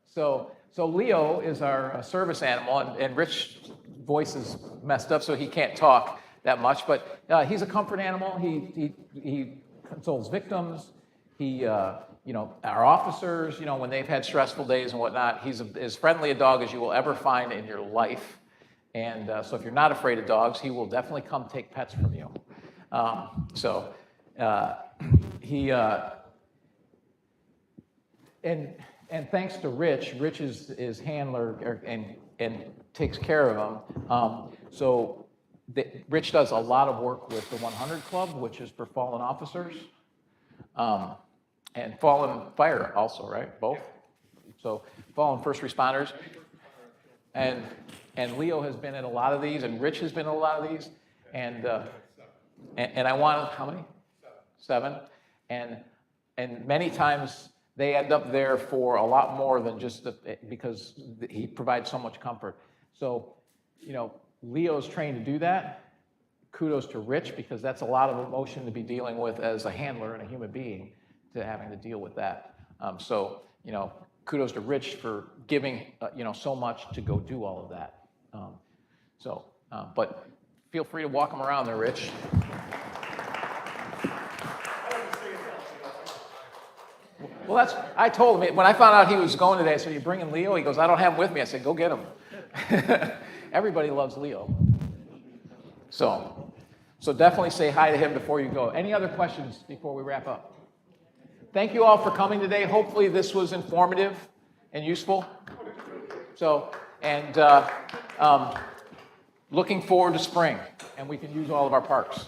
So Leo is our service animal, and Rich's voice is messed up, so he can't talk that much. But he's a comfort animal. He consoles victims. Our officers, when they've had stressful days and whatnot, he's as friendly a dog as you will ever find in your life. And so if you're not afraid of dogs, he will definitely come take pets from you. And thanks to Rich is his handler and takes care of him. Rich does a lot of work with the 100 Club, which is for fallen officers, and fallen fire also, right? Both. So fallen first responders. And Leo has been in a lot of these, and Rich has been in a lot of these, and I want how many? 7. And many times they end up there for a lot more than just because he provides so much comfort. So, Leo's trained to do that. Kudos to Rich, because that's a lot of emotion to be dealing with as a handler and a human being, to having to deal with that. Kudos to Rich for giving, so much to go do all of that. But feel free to walk him around there, Rich. Well, I told him, when I found out he was going today, I said, "You bringing Leo?" He goes, "I don't have him with me." I said, "Go get him." Everybody loves Leo. So definitely say hi to him before you go. Any other questions before we wrap up? Thank you all for coming today. Hopefully this was informative and useful. So, and looking forward to spring, and we can use all of our parks.